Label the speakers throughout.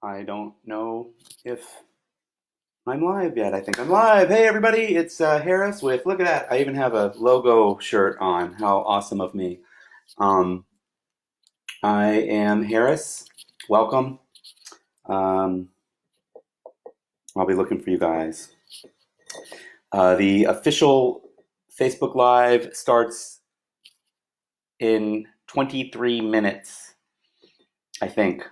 Speaker 1: I don't know if I'm live yet. I think I'm live. Hey, everybody, it's Harris with, look at that. I even have a logo shirt on. How awesome of me. Um, I am Harris. Welcome. Um, I'll be looking for you guys. The official Facebook Live starts in 23 minutes, I think.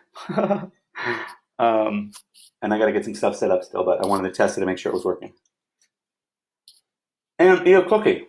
Speaker 1: And I got to get some stuff set up still, but I wanted to test it to make sure it was working. And eat a cookie.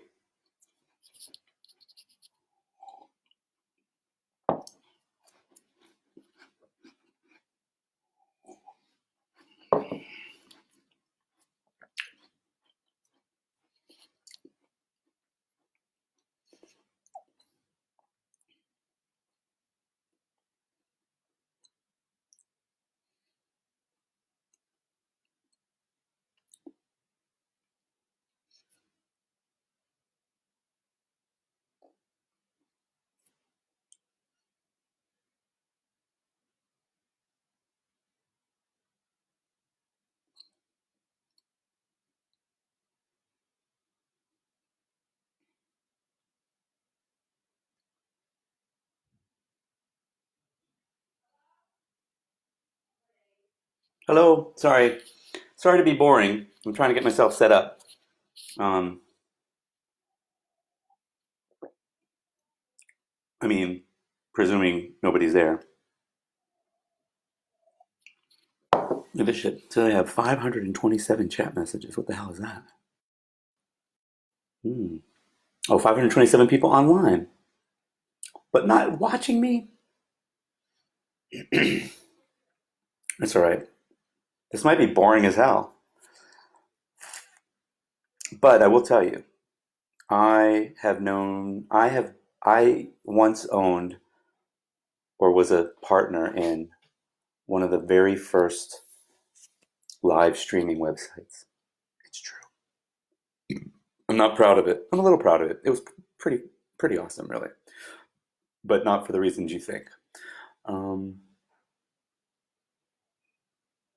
Speaker 1: Hello. Sorry. Sorry to be boring. I'm trying to get myself set up. Um, I mean, presuming nobody's there. Look at this shit. So they have 527 chat messages. What the hell is that? Hmm. Oh, 527 people online, but not watching me? That's all right. This might be boring as hell. But I will tell you, I once owned or was a partner in one of the very first live streaming websites. It's true. I'm not proud of it. I'm a little proud of it. It was pretty awesome, really, but not for the reasons you think. Um,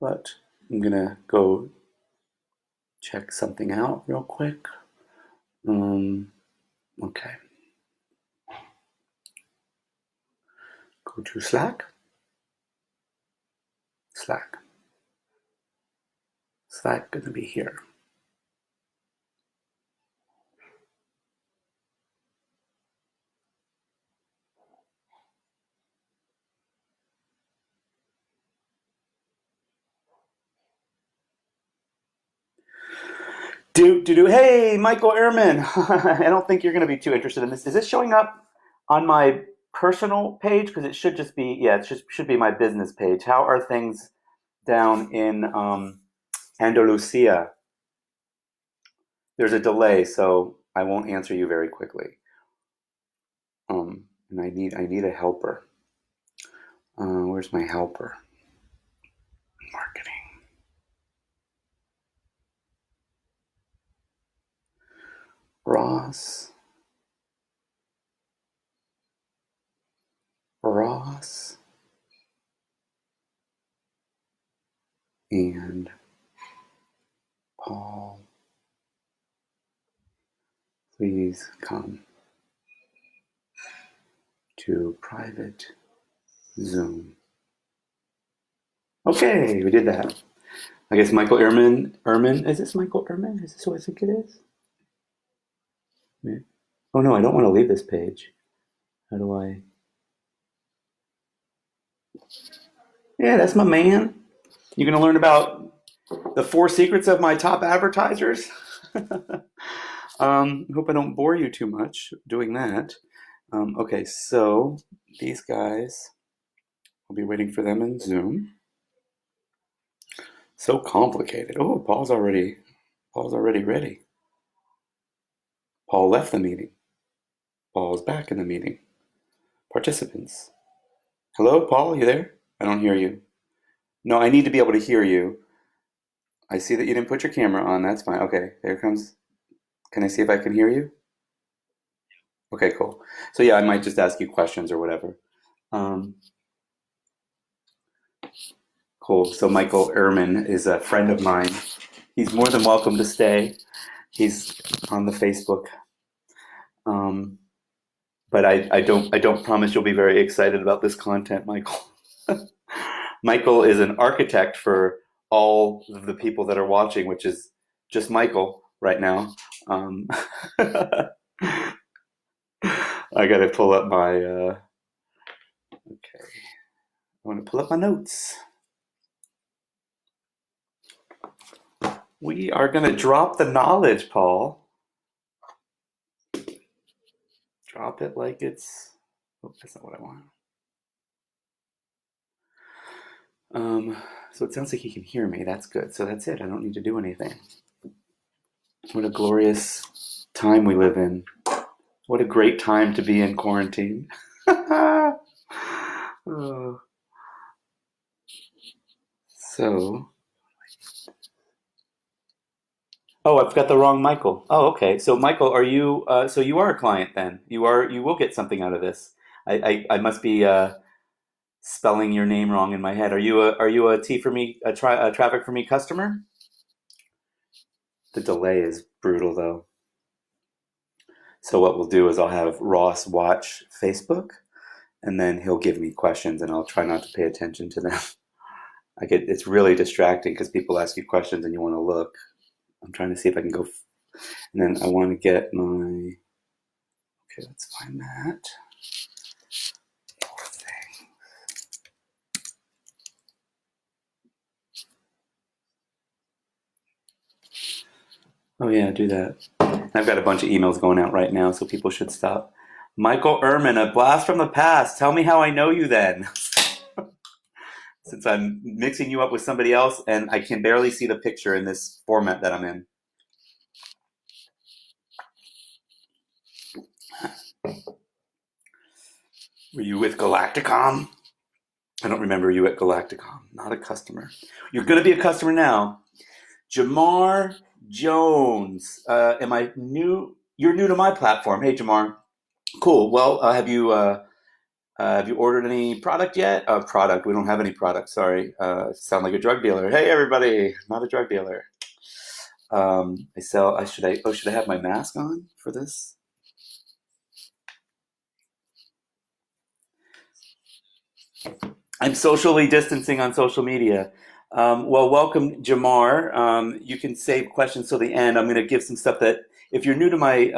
Speaker 1: but I'm gonna go check something out real quick. Um, okay. Go to Slack. Slack. Slack gonna be here. Hey, Michael Ehrman. I don't think you're going to be too interested in this. Is this showing up on my personal page? Because it should just be, yeah, it should be my business page. How are things down in Andalusia? There's a delay, so I won't answer you very quickly. And I need a helper. Where's my helper? Marketing. Ross. Ross. And Paul. Please come to private Zoom. Okay, we did that. I guess Michael Ehrman, is this Michael Ehrman? Is this who I think it is? Yeah. Oh no, I don't want to leave this page. How do I? Yeah, that's my man. You're going to learn about the 4 secrets of my top advertisers. I hope I don't bore you too much doing that. Okay, so these guys, I'll be waiting for them in Zoom. So complicated. Oh, Paul's already ready. Paul left the meeting. Paul's back in the meeting. Participants. Hello, Paul, you there? I don't hear you. No, I need to be able to hear you. I see that you didn't put your camera on. That's fine. Okay, there comes. Can I see if I can hear you? Okay, cool. So yeah, I might just ask you questions or whatever. Um, Cool. So Michael Ehrman is a friend of mine. He's more than welcome to stay. He's on the Facebook. Um, but I don't promise you'll be very excited about this content, Michael. Michael is an architect for all of the people that are watching, which is just Michael right now. I got to pull up my. Okay, I want to pull up my notes. We are going to drop the knowledge, Paul. Drop it like it's. Oh, that's not what I want. So it sounds like he can hear me. That's good. So that's it. I don't need to do anything. What a glorious time we live in. What a great time to be in quarantine. Oh. So, I've got the wrong Michael. Oh, okay. So, Michael, are you? So you are a client then. You are. You will get something out of this. I must be spelling your name wrong in my head. Are you a T4Me a traffic for me customer? The delay is brutal though. So what we'll do is I'll have Ross watch Facebook, and then he'll give me questions, and I'll try not to pay attention to them. It's really distracting because people ask you questions and you want to look. I'm trying to see if I can go, and then I want to get my. Okay, let's find that. Oh yeah, do that. I've got a bunch of emails going out right now, so people should stop. Michael Ehrman, a blast from the past. Tell me how I know you then. Since I'm mixing you up with somebody else and I can barely see the picture in this format that I'm in. Were you with Galacticom? I don't remember you at Galacticom. Not a customer. You're going to be a customer now. Jamar Jones. Am I new? You're new to my platform. Hey, Jamar. Cool. Well, have you ordered any product yet? Product. We don't have any product. Sorry. Sound like a drug dealer. Hey, everybody. Not a drug dealer. I sell. Should I have my mask on for this? I'm socially distancing on social media. Well, welcome, Jamar. You can save questions till the end. I'm going to give some stuff that, if you're new to my,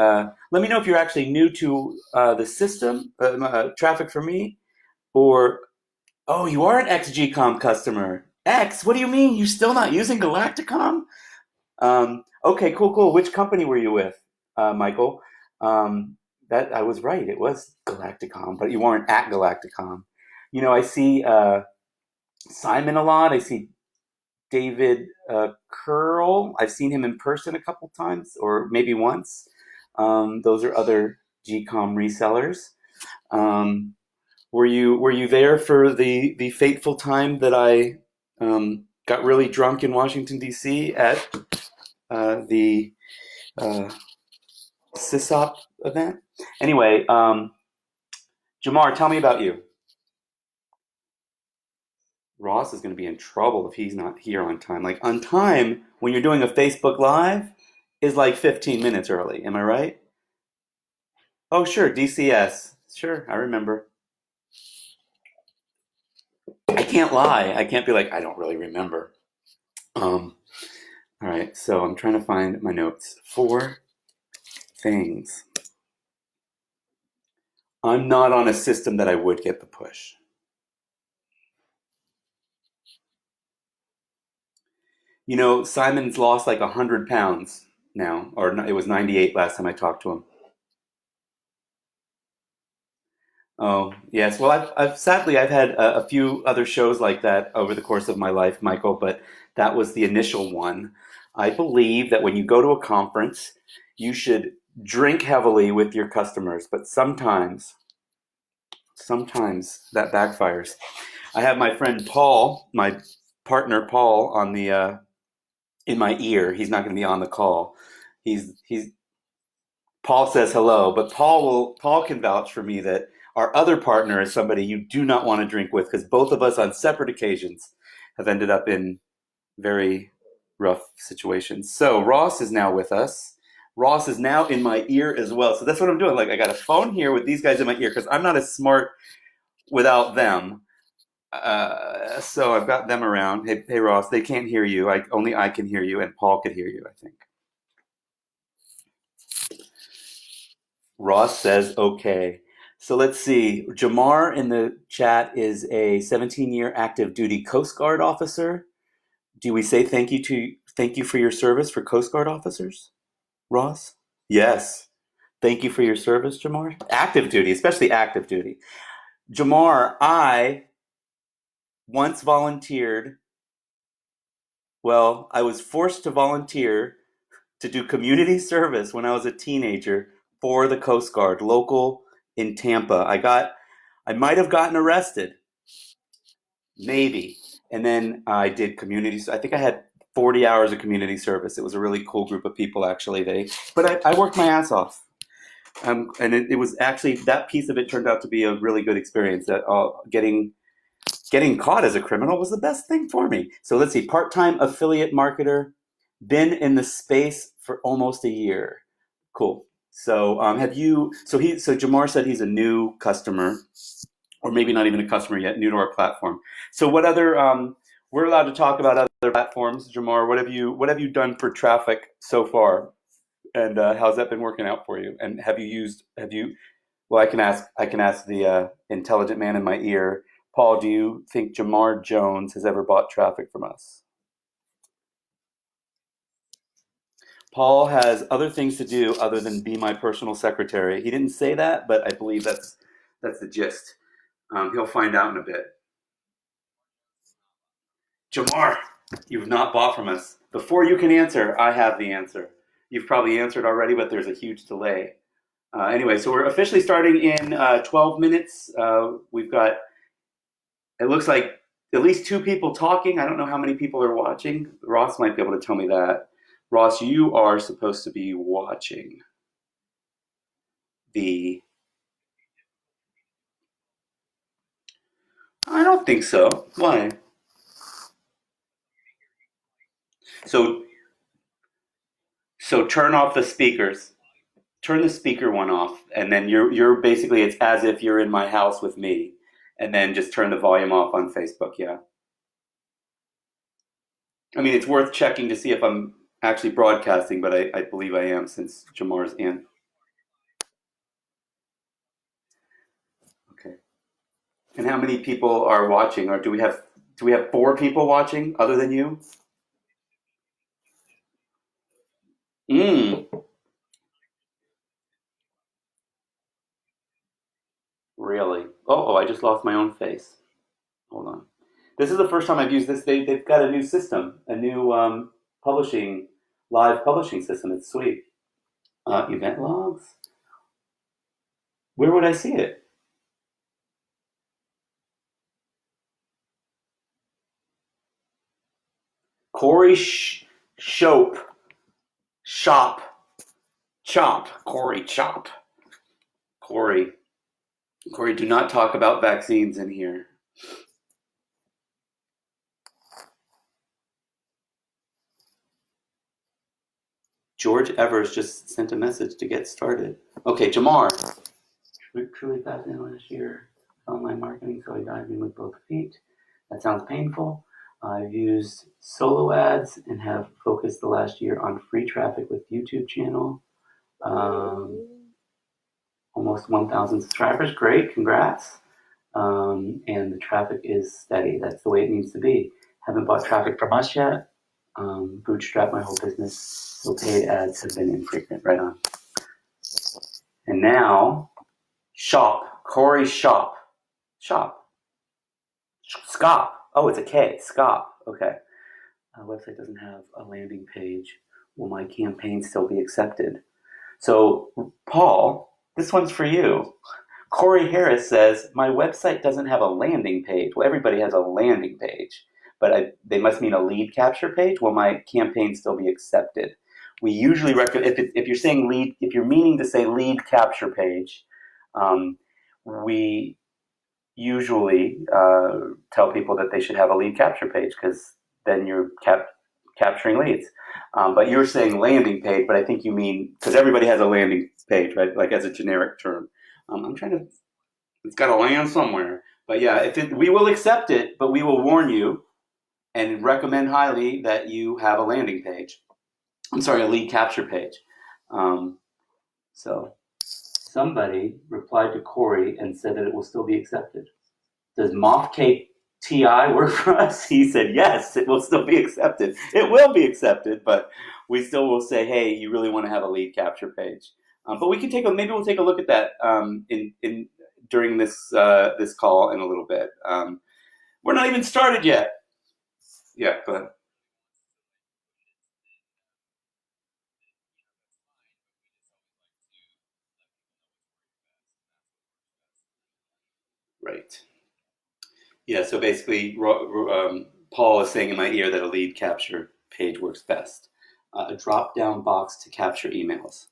Speaker 1: let me know if you're actually new to the system, traffic for me, or, oh, you are an XGCom customer. X, what do you mean? You're still not using Galacticom? Okay, cool. Which company were you with, Michael? That I was right. It was Galacticom, but you weren't at Galacticom. I see Simon a lot. I see David Curl. I've seen him in person a couple times, or maybe once. Those are other GCOM resellers. Were you there for the fateful time that I got really drunk in Washington D.C. at the CISOP event? Anyway, Jamar, tell me about you. Ross is going to be in trouble if he's not here on time. Like, on time, when you're doing a Facebook Live, is like 15 minutes early. Am I right? Oh, sure, DCS. Sure, I remember. I can't lie. I can't be like, I don't really remember. All right, so I'm trying to find my notes. 4 things. I'm not on a system that I would get the push. Simon's lost like 100 pounds now, or it was 98 last time I talked to him. Oh, yes. Well, I've had a few other shows like that over the course of my life, Michael, but that was the initial one. I believe that when you go to a conference, you should drink heavily with your customers, but sometimes that backfires. I have my friend Paul, my partner Paul, on the in my ear. He's not going to be on the call. He's Paul says hello, but Paul can vouch for me that our other partner is somebody you do not want to drink with, because both of us on separate occasions have ended up in very rough situations. So Ross is now with us. Ross is now in my ear as well. So that's what I'm doing. Like I got a phone here with these guys in my ear because I'm not as smart without them. So I've got them around. Hey, Ross, they can't hear you. Only I can hear you, and Paul could hear you, I think. Ross says okay. So let's see. Jamar in the chat is a 17-year active duty Coast Guard officer. Do we say thank you for your service for Coast Guard officers, Ross? Yes. Thank you for your service, Jamar. Active duty, especially active duty. Jamar, I once volunteered. Well, I was forced to volunteer to do community service when I was a teenager for the Coast Guard, local in Tampa. I might have gotten arrested, maybe. And then I did community. I think I had 40 hours of community service. It was a really cool group of people, actually. But I worked my ass off. And it was actually, that piece of it turned out to be a really good experience. That getting caught as a criminal was the best thing for me. So let's see, part-time affiliate marketer, been in the space for almost a year. Cool. So so Jamar said he's a new customer, or maybe not even a customer yet, new to our platform. So what other, we're allowed to talk about other platforms. Jamar, what have you done for traffic so far? And how's that been working out for you? And well, I can ask the intelligent man in my ear. Paul, do you think Jamar Jones has ever bought traffic from us? Paul has other things to do other than be my personal secretary. He didn't say that, but I believe that's the gist. He'll find out in a bit. Jamar, you've not bought from us. Before you can answer, I have the answer. You've probably answered already, but there's a huge delay. Anyway, so we're officially starting in 12 minutes. We've got, it looks like at least 2 people talking. I don't know how many people are watching. Ross might be able to tell me that. Ross, you are supposed to be watching the... I don't think so. Why? So, so turn off the speakers. Turn the speaker one off, and then you're basically, it's as if you're in my house with me, and then just turn the volume off on Facebook. Yeah. I mean, it's worth checking to see if I'm actually broadcasting, but I believe I am since Jamar's in. Okay. And how many people are watching? Or do we have 4 people watching other than you? Mm, really? Oh, I just lost my own face. Hold on. This is the first time I've used this. They've got a new system, a new live publishing system. It's sweet. Event logs? Where would I see it? Corey Shope. Shop. Chop. Corey Chop. Corey. Corey, do not talk about vaccines in here. George Evers just sent a message to get started. Okay, Jamar. Truly fascinating last year. Online marketing, so I dived in with both feet. That sounds painful. I've used solo ads and have focused the last year on free traffic with YouTube channel. Almost 1,000 subscribers. Great, congrats. And the traffic is steady. That's the way it needs to be. Haven't bought traffic from us yet. Bootstrap my whole business. So paid ads have been infrequent. Right on. And now, shop. Corey Shop. Shop. Scop. Oh, it's a K. Scop. Okay. Our website doesn't have a landing page. Will my campaign still be accepted? So, Paul, this one's for you. Corey Harris says, my website doesn't have a landing page. Well, everybody has a landing page, but they must mean a lead capture page. Will my campaign still be accepted? We usually recommend, if you're saying if you're meaning to say lead capture page, we usually tell people that they should have a lead capture page because then you're capturing leads. But you're saying landing page, but I think you mean because everybody has a landing page, right? Like as a generic term. I'm trying to. It's got to land somewhere. But yeah, we will accept it, but we will warn you and recommend highly that you have a landing page. I'm sorry, a lead capture page. Um, so somebody replied to Corey and said that it will still be accepted. Does Moth Cake TI work for us? He said, yes, it will still be accepted. It will be accepted, but we still will say, hey, you really want to have a lead capture page. But we can maybe we'll take a look at that in during this call in a little bit. We're not even started yet. Yeah, go ahead. Right. Yeah, so basically, Paul is saying in my ear that a lead capture page works best. A drop down box to capture emails.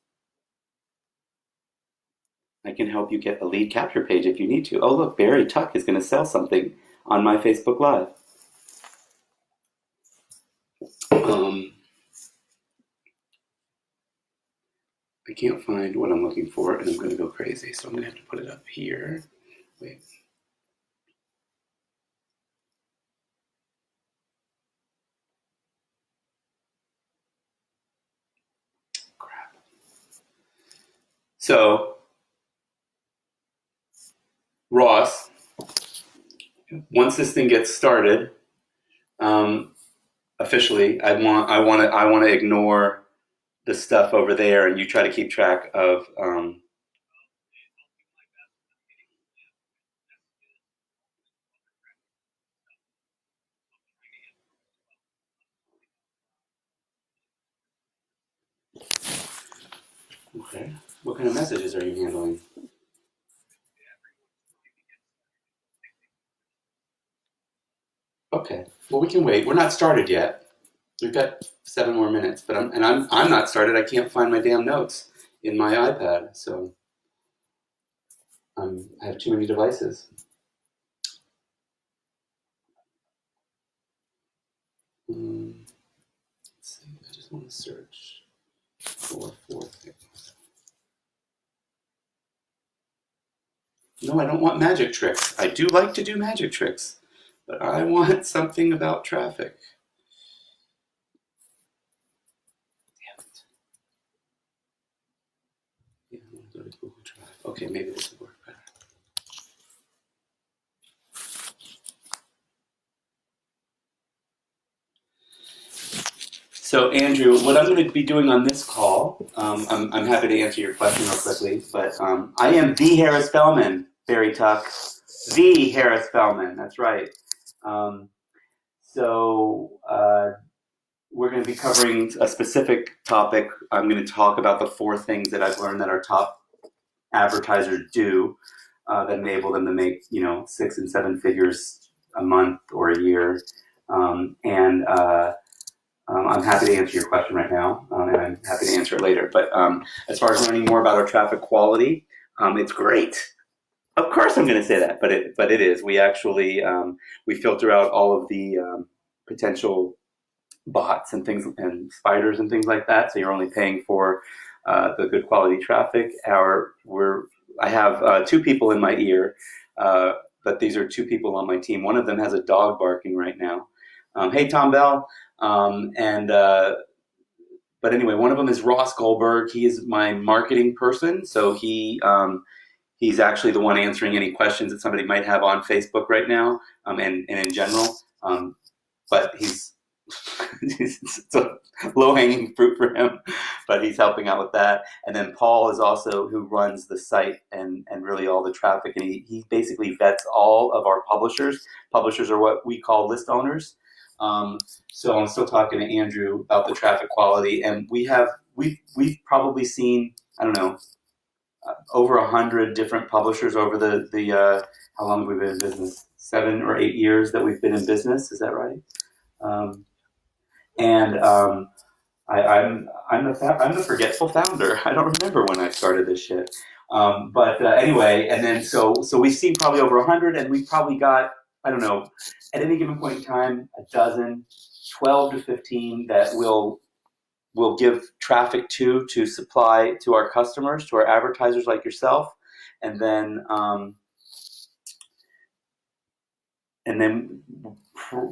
Speaker 1: I can help you get a lead capture page if you need to. Oh, look, Barry Tuck is going to sell something on my Facebook Live. Um, I can't find what I'm looking for, and I'm going to go crazy, so I'm going to have to put it up here. Wait. Crap. So, Ross, once this thing gets started, um, officially, I want to ignore the stuff over there, and you try to keep track of. Okay. What kind of messages are you handling? Okay. Well, we can wait. We're not started yet. We've got 7 more minutes, but I'm not started. I can't find my damn notes in my iPad, so I have too many devices. Let's see. I just want to search for four things. No, I don't want magic tricks. I do like to do magic tricks, but I want something about traffic. Damn it. Yeah, I want to go to Google Drive. Okay, maybe this will work better. So, Andrew, what I'm going to be doing on this call, I'm happy to answer your question real quickly, but I am the Harris Bellman, Barry Tuck. The Harris Bellman, that's right. Um, so, we're going to be covering a specific topic. I'm going to talk about the 4 things that I've learned that our top advertisers do that enable them to make, 6 and 7 figures a month or a year. And I'm happy to answer your question right now, and I'm happy to answer it later. But as far as learning more about our traffic quality, it's great. Of course, I'm going to say that, but it is. We actually we filter out all of the potential bots and things and spiders and things like that. So you're only paying for the good quality traffic. I have 2 people in my ear, but these are 2 people on my team. One of them has a dog barking right now. Hey, Tom Bell. And But anyway, one of them is Ross Goldberg. He is my marketing person, so he's actually the one answering any questions that somebody might have on Facebook right now, and in general. But it's a low hanging fruit for him, but he's helping out with that. And then Paul is also who runs the site and really all the traffic, and he basically vets all of our publishers. Publishers are what we call list owners. So I'm still talking to Andrew about the traffic quality, and we've probably seen, I don't know, over 100 different publishers over the how long have we been in business? 7 or 8 years that we've been in business. Is that right? Um, and I'm the forgetful founder. I don't remember when I started this shit. But anyway, and then so we've seen probably over 100, and we've probably got, I don't know, at any given point in time, a dozen, 12 to 15 that we'll give traffic to supply to our customers, to our advertisers like yourself, and then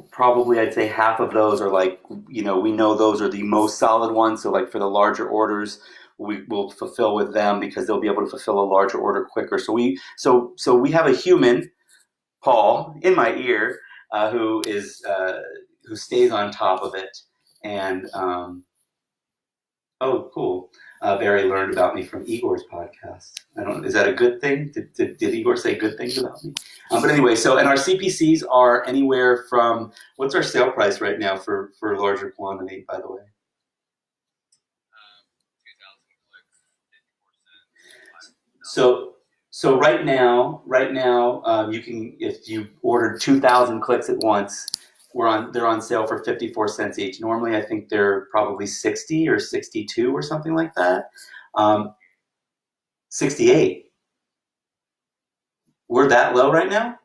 Speaker 1: probably I'd say half of those are like, we know those are the most solid ones. So like for the larger orders, we will fulfill with them because they'll be able to fulfill a larger order quicker. So we have a human, Paul, in my ear, who stays on top of it. And oh, cool. Barry learned about me from Igor's podcast. Is that a good thing? Did Igor say good things about me? But anyway, and our CPCs are anywhere from, what's our sale price right now for larger quantity, by the way? 2,000 clicks, 54 cents. So right now, you can, if you ordered 2,000 clicks at once, they're on sale for 54 cents each. Normally, I think they're probably 60 or 62 or something like that. 68. We're that low right now?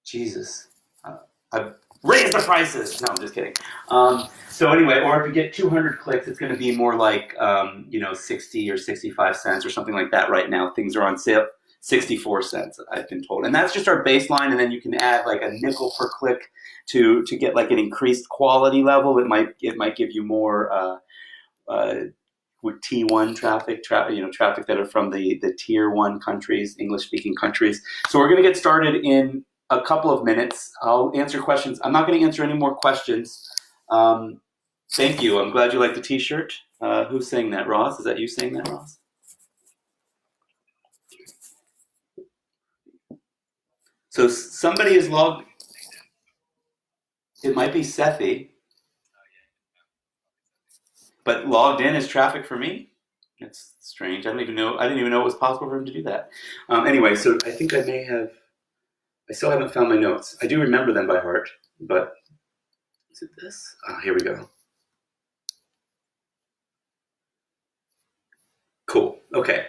Speaker 1: Jesus. I've raised the prices. No, I'm just kidding. So anyway, or if you get 200 clicks, it's going to be more like 60 or 65 cents or something like that right now. Things are on sale. 64 cents, I've been told. And that's just our baseline, and then you can add like a nickel per click to get like an increased quality level. It might give you more with T1 traffic that are from the tier 1 countries, English-speaking countries. So we're going to get started in a couple of minutes. I'll answer questions. I'm not going to answer any more questions. Thank you. I'm glad you like the t-shirt. Who's saying that, Ross? Is that you saying that, Ross? So somebody is logged. It might be Sethi, but logged in as traffic for me. That's strange. I didn't even know it was possible for him to do that. Anyway, so I think I still haven't found my notes. I do remember them by heart, but is it this? Here we go. Cool. Okay.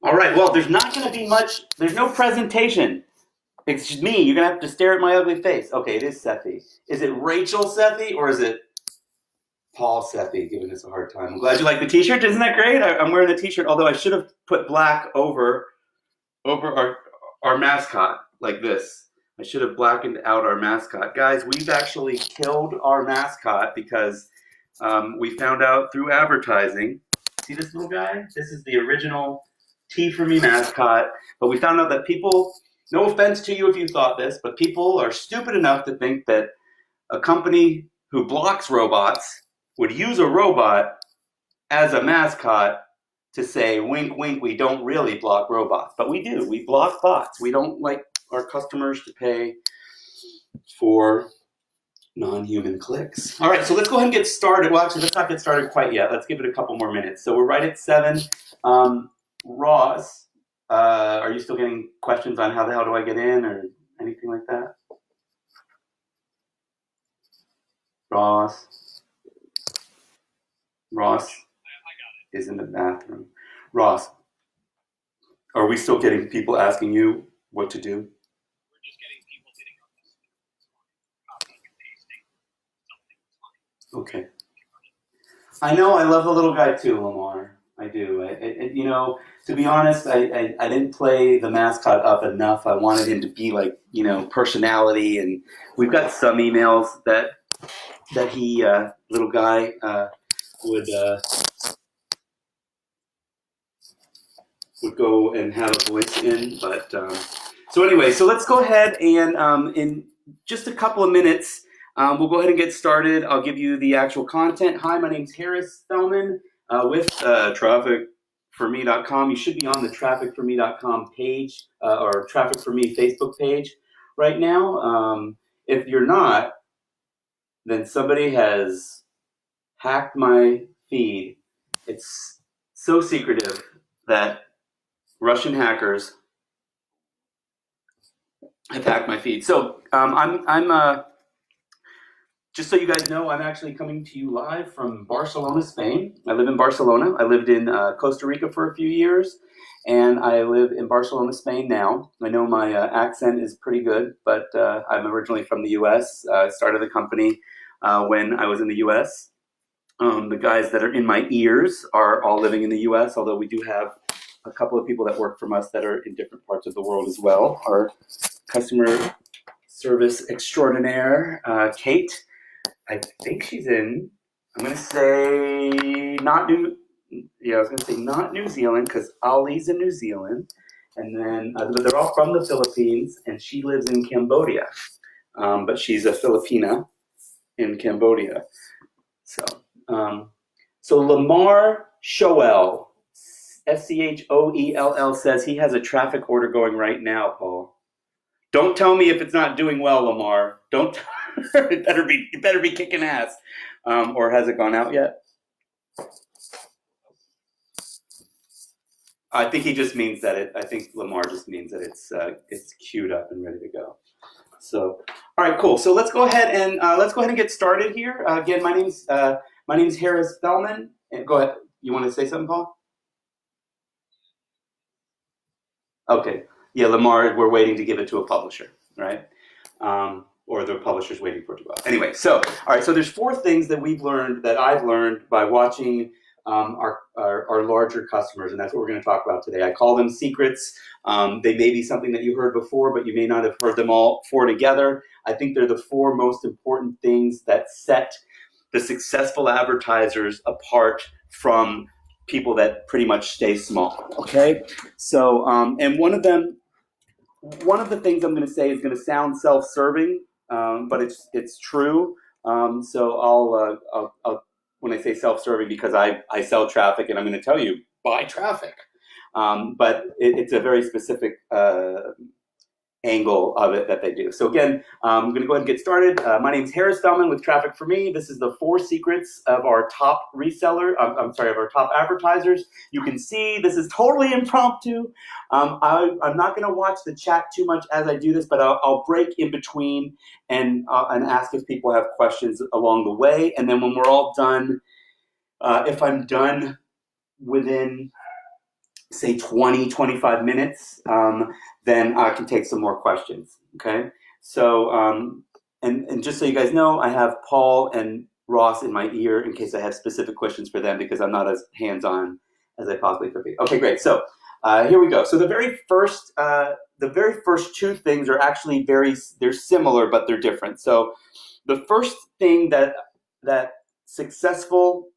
Speaker 1: All right. Well, there's not going to be much. There's no presentation. It's just me. You're going to have to stare at my ugly face. Okay, it is Sethi. Is it Rachel Sethi or is it Paul Sethi giving us a hard time? I'm glad you like the t-shirt. Isn't that great? I'm wearing the t-shirt, although I should have put black over our mascot like this. I should have blackened out our mascot. Guys, we've actually killed our mascot because we found out through advertising. See this little guy? This is the original T4Me mascot. But we found out that people, no offense to you if you thought this, but people are stupid enough to think that a company who blocks robots would use a robot as a mascot to say, wink, wink, we don't really block robots. But we do. We block bots. We don't like our customers to pay for non-human clicks. All right, so let's go ahead and get started. Well, actually, let's not get started quite yet. Let's give it a couple more minutes. So we're right at 7. Ross, are you still getting questions on how the hell do I get in or anything like that? Ross is in the bathroom. Ross, are we still getting people asking you what to do?
Speaker 2: We're just getting people hitting on this copying and pasting something.
Speaker 1: Okay. I know. I love the little guy too, Lamar. I do. To be honest, I didn't play the mascot up enough. I wanted him to be like, personality. And we've got some emails that he, little guy, would go and have a voice in. But so anyway, so let's go ahead and in just a couple of minutes, we'll go ahead and get started. I'll give you the actual content. Hi, my name's Harris Spellman with trafficforme.com. You should be on the trafficforme.com page or Traffic for Me Facebook page right now. If you're not, then somebody has hacked my feed. It's so secretive that Russian hackers have hacked my feed. So I'm just so you guys know, I'm actually coming to you live from Barcelona, Spain. I live in Barcelona. I lived in Costa Rica for a few years, and I live in Barcelona, Spain now. I know my accent is pretty good, but I'm originally from the U.S. I started the company when I was in the U.S. The guys that are in my ears are all living in the U.S., although we do have a couple of people that work from us that are in different parts of the world as well. Our customer service extraordinaire, Kate, I think she's in. I'm gonna say not New. Yeah, I was gonna say not New Zealand because Ali's in New Zealand, and then but they're all from the Philippines, and she lives in Cambodia. But she's a Filipina in Cambodia. So, um, so Lamar Shoel, Schoell says he has a traffic order going right now. Paul, don't tell me if it's not doing well, Lamar. Don't. It better be kicking ass. Or has it gone out yet? I think he just means that it. I think Lamar just means that it's queued up and ready to go. So, all right, cool. So let's go ahead and get started here. Again, my name's Harris Spellman. And go ahead. You want to say something, Paul? Okay. Yeah, Lamar. We're waiting to give it to a publisher, right? Or the publisher's waiting for it to go out. Anyway, so all right. So there's four things that I've learned by watching our larger customers, and that's what we're going to talk about today. I call them secrets. They may be something that you heard before, but you may not have heard them all four together. I think they're the four most important things that set the successful advertisers apart from people that pretty much stay small. Okay, so and one of the things I'm going to say is going to sound self-serving, but it's true. So I'll when I say self-serving, because I sell traffic, and I'm going to tell you buy traffic. But it's a very specific angle of it that they do. So again, I'm going to go ahead and get started. My name is Harris Spellman with Traffic for Me. This is the four secrets of our top reseller. I'm sorry, of our top advertisers. You can see this is totally impromptu. I'm not going to watch the chat too much as I do this, but I'll break in between and ask if people have questions along the way. And then when we're all done, if I'm done within say 20, 25 minutes, then I can take some more questions, okay? So, and just so you guys know, I have Paul and Ross in my ear in case I have specific questions for them because I'm not as hands-on as I possibly could be. Okay, great, so here we go. So the very first two things are actually they're similar, but they're different. So the first thing that successful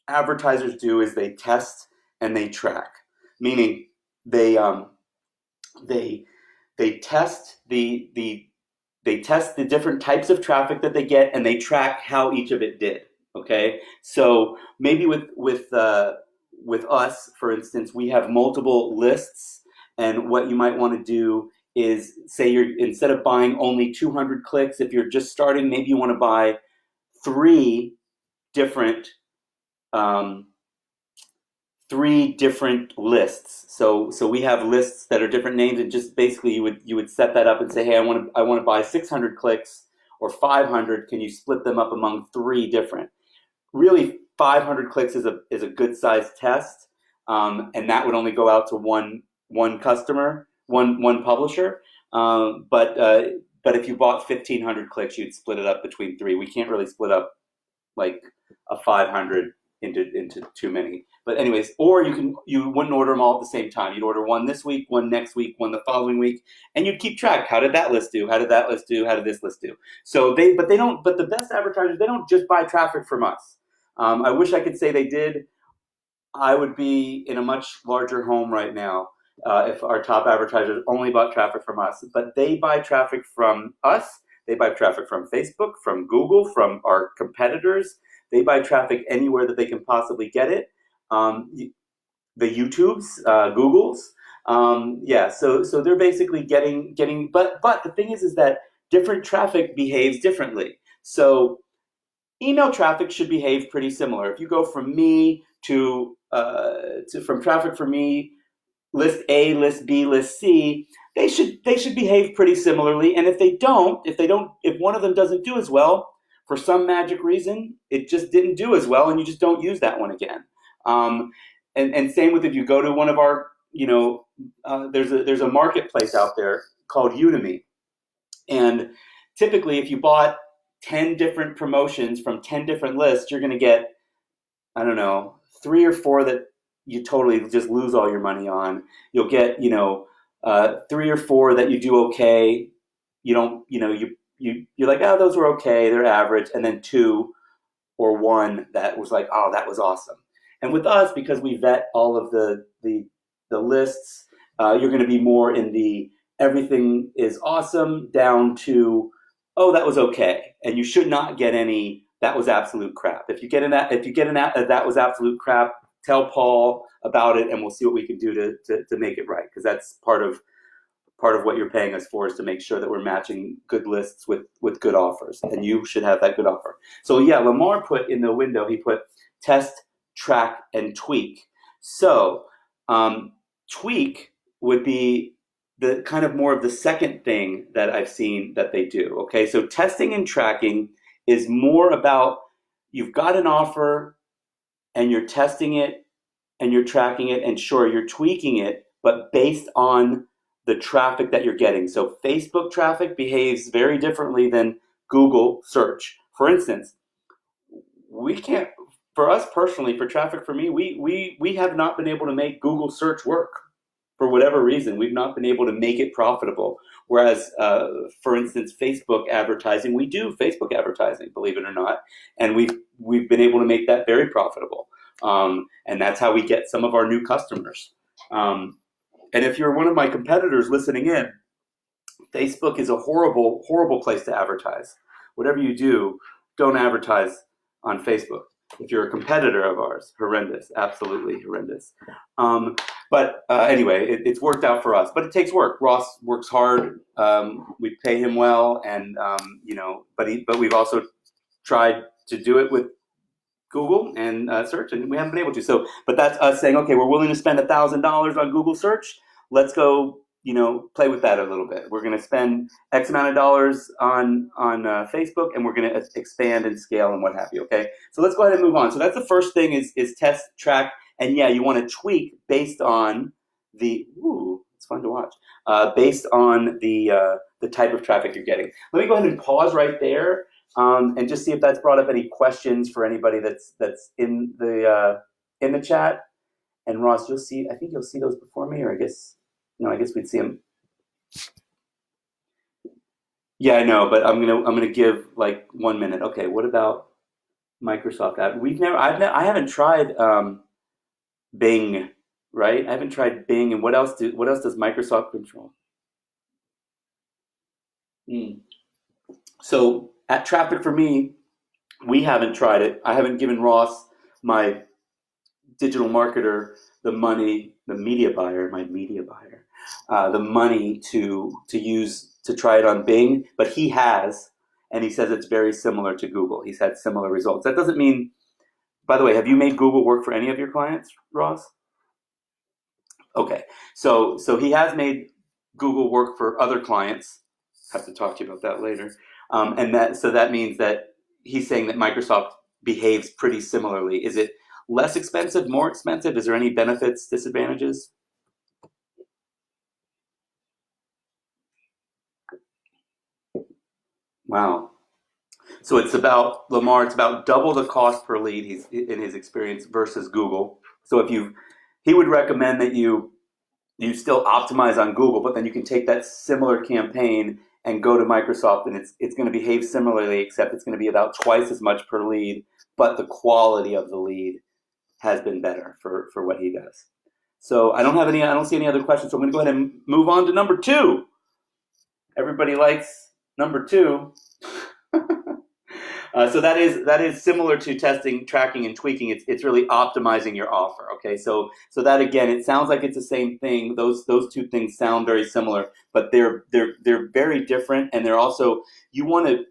Speaker 1: advertisers do is they test and they track, meaning they test they test the different types of traffic that they get and they track how each of it did. Okay, so maybe with us, for instance, we have multiple lists, and what you might want to do is say instead of buying only 200 clicks, if you're just starting, maybe you want to buy different three different lists. So we have lists that are different names, and just basically you would set that up and say, hey, I want to buy 600 clicks or 500. Can you split them up among three different? Really, 500 clicks is a good size test, and that would only go out to one customer, one publisher. But if you bought 1,500 clicks, you'd split it up between three. We can't really split up like a 500 into too many. But anyways, or you wouldn't order them all at the same time. You'd order one this week, one next week, one the following week, and you'd keep track. How did that list do? How did that list do? How did this list do? So they don't. But the best advertisers, they don't just buy traffic from us. I wish I could say they did. I would be in a much larger home right now if our top advertisers only bought traffic from us. But they buy traffic from us. They buy traffic from Facebook, from Google, from our competitors. They buy traffic anywhere that they can possibly get it. The YouTubes, Googles, yeah. So they're basically getting. But the thing is that different traffic behaves differently. So email traffic should behave pretty similar. If you go from me to from traffic for me, list A, list B, list C, they should behave pretty similarly. And if one of them doesn't do as well for some magic reason, it just didn't do as well, and you just don't use that one again. Um, and same with if you go to one of our, there's a marketplace out there called Udemy, and typically if you bought 10 different promotions from 10 different lists, you're going to get, I don't know, 3 or 4 that you totally just lose all your money on. You'll get, 3 or 4 that you do okay. You don't, you're like, oh, those were okay, they're average, and then 2 or 1 that was like, oh, that was awesome. And with us, because we vet all of the lists, you're going to be more in the everything is awesome down to, oh, that was okay, and you should not get any that was absolute crap. If you get that was absolute crap, tell Paul about it, and we'll see what we can do to make it right, because that's part of what you're paying us for, is to make sure that we're matching good lists with good offers, and you should have that good offer. So yeah, Lamar put in the window, he put test, track, and tweak. So tweak would be the kind of more of the second thing that I've seen that they do. Okay, so testing and tracking is more about, you've got an offer and you're testing it and you're tracking it, and sure, you're tweaking it, but based on the traffic that you're getting. So Facebook traffic behaves very differently than Google search. For instance, we can't, for us personally, for traffic for me, we have not been able to make Google search work. For whatever reason, we've not been able to make it profitable. Whereas, for instance, Facebook advertising, we do Facebook advertising, believe it or not, and we've been able to make that very profitable. And that's how we get some of our new customers. And if you're one of my competitors listening in, Facebook is a horrible, horrible place to advertise. Whatever you do, don't advertise on Facebook. If you're a competitor of ours, horrendous, absolutely horrendous. But anyway, it's worked out for us, but it takes work. Ross works hard. We pay him well, and but we've also tried to do it with Google and search, and we haven't been able to. So, but that's us saying, okay, we're willing to spend $1,000 on Google search. Let's go, play with that a little bit. We're going to spend X amount of dollars on Facebook, and we're going to expand and scale and what have you. Okay, so let's go ahead and move on. So that's the first thing is test, track, and yeah, you want to tweak based on it's fun to watch. Based on the type of traffic you're getting. Let me go ahead and pause right there. And just see if that's brought up any questions for anybody that's in the chat. And Ross, I think you'll see those before me, or I guess we'd see them. Yeah, I know, but I'm gonna give like 1 minute. Okay, what about Microsoft Ad? I haven't tried Bing, right? I haven't tried Bing, and what else does Microsoft control? So at Traffic for Me, we haven't tried it. I haven't given Ross, my digital marketer, the money, the media buyer, the money to try it on Bing, but he has, and he says it's very similar to Google. He's had similar results. That doesn't mean, by the way, have you made Google work for any of your clients, Ross? Okay, so he has made Google work for other clients. Have to talk to you about that later. And that means that he's saying that Microsoft behaves pretty similarly. Is it less expensive, more expensive? Is there any benefits, disadvantages? Wow. So it's about, Lamar, it's about double the cost per lead in his experience versus Google. So he would recommend that you still optimize on Google, but then you can take that similar campaign and go to Microsoft, and it's going to behave similarly, except it's going to be about twice as much per lead, but the quality of the lead has been better for what he does. So I don't see any other questions, so I'm going to go ahead and move on to number 2. Everybody likes number 2. So that is similar to testing, tracking, and tweaking. It's really optimizing your offer. Okay, so that again, it sounds like it's the same thing. Those 2 things sound very similar, but they're very different, and they're also, you want to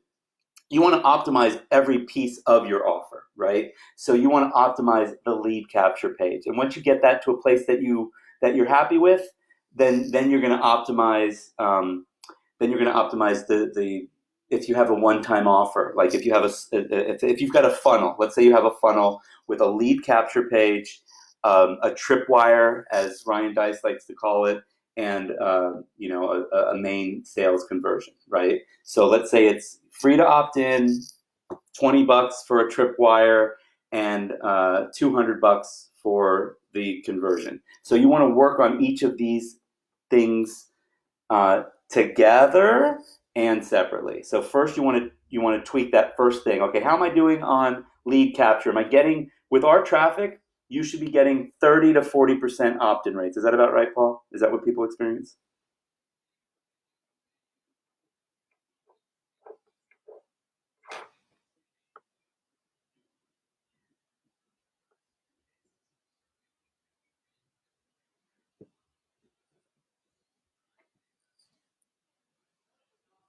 Speaker 1: optimize every piece of your offer, right? So you want to optimize the lead capture page, and once you get that to a place that you're happy with, then you're going to optimize. Then you're going to optimize the if you have a one-time offer, like if you have if you've got a funnel. Let's say you have a funnel with a lead capture page, a tripwire, as Ryan Dice likes to call it, and a main sales conversion, right? So let's say it's free to opt in, $20 for a tripwire, and $200 for the conversion. So you want to work on each of these things together and separately. So first you want to tweak that first thing. Okay, how am I doing on lead capture? Am I getting, with our traffic, you should be getting 30 to 40% opt-in rates. Is that about right, Paul? Is that what people experience?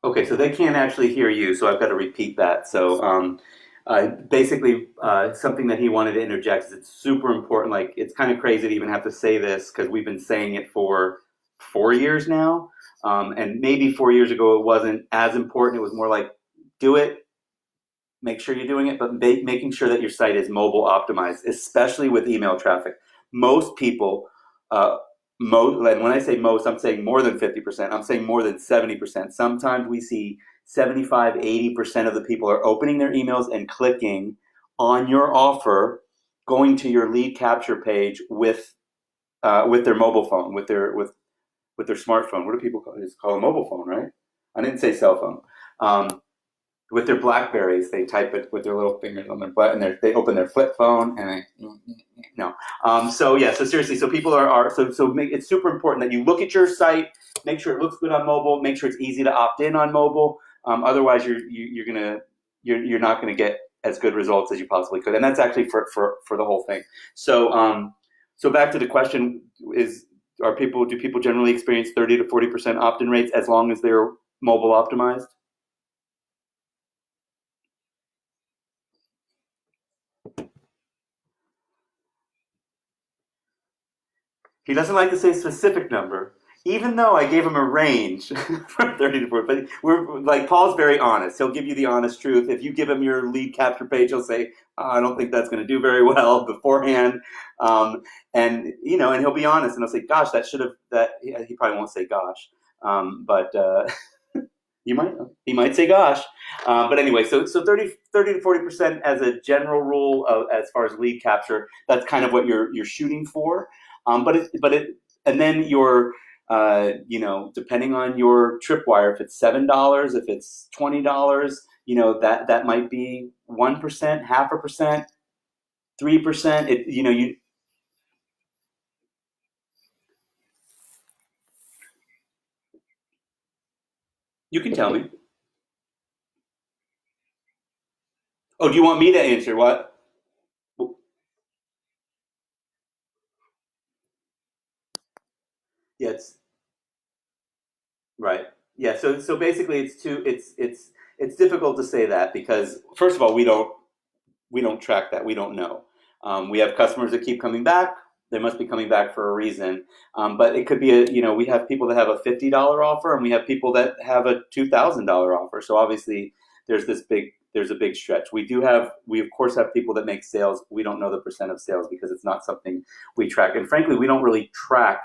Speaker 1: Okay, so they can't actually hear you, so I've got to repeat that. So basically, something that he wanted to interject is it's super important. Like, it's kind of crazy to even have to say this because we've been saying it for 4 years now. And maybe 4 years ago it wasn't as important. It was more like, do it, make sure you're doing it, but making sure that your site is mobile optimized, especially with email traffic. Most people, and when I say most, I'm saying more than 50%. I'm saying more than 70%. Sometimes we see 75, 80% of the people are opening their emails and clicking on your offer, going to your lead capture page with their mobile phone, with their smartphone. What do people call it? It's called a mobile phone, right? I didn't say cell phone. With their Blackberries, they type it with their little fingers on their butt, and they open their flip phone, and no. So seriously, so people it's super important that you look at your site, make sure it looks good on mobile, make sure it's easy to opt in on mobile. Otherwise, you're not gonna get as good results as you possibly could, and that's actually for the whole thing. So back to the question: do people generally experience 30 to 40% opt-in rates as long as they're mobile optimized? He doesn't like to say a specific number, even though I gave him a range from 30 to 40. But we're like, Paul's very honest. He'll give you the honest truth. If you give him your lead capture page, he'll say, oh, I don't think that's going to do very well beforehand. And he'll be honest and he'll say, gosh, he probably won't say gosh. But he might say gosh. But anyway, so 30 to 40% as a general rule as far as lead capture, that's kind of what you're shooting for. And then depending on your tripwire, if it's $7, if it's $20, that might be 1%, half a percent, 3%. You can tell me. Oh, do you want me to answer what? Yeah, right. Yeah. So basically, it's difficult to say that because first of all, we don't track that. We don't know. We have customers that keep coming back. They must be coming back for a reason. But it could be we have people that have a $50 offer, and we have people that have a $2,000 offer. So obviously, there's a big stretch. We of course have people that make sales. We don't know the percent of sales because it's not something we track. And frankly, we don't really track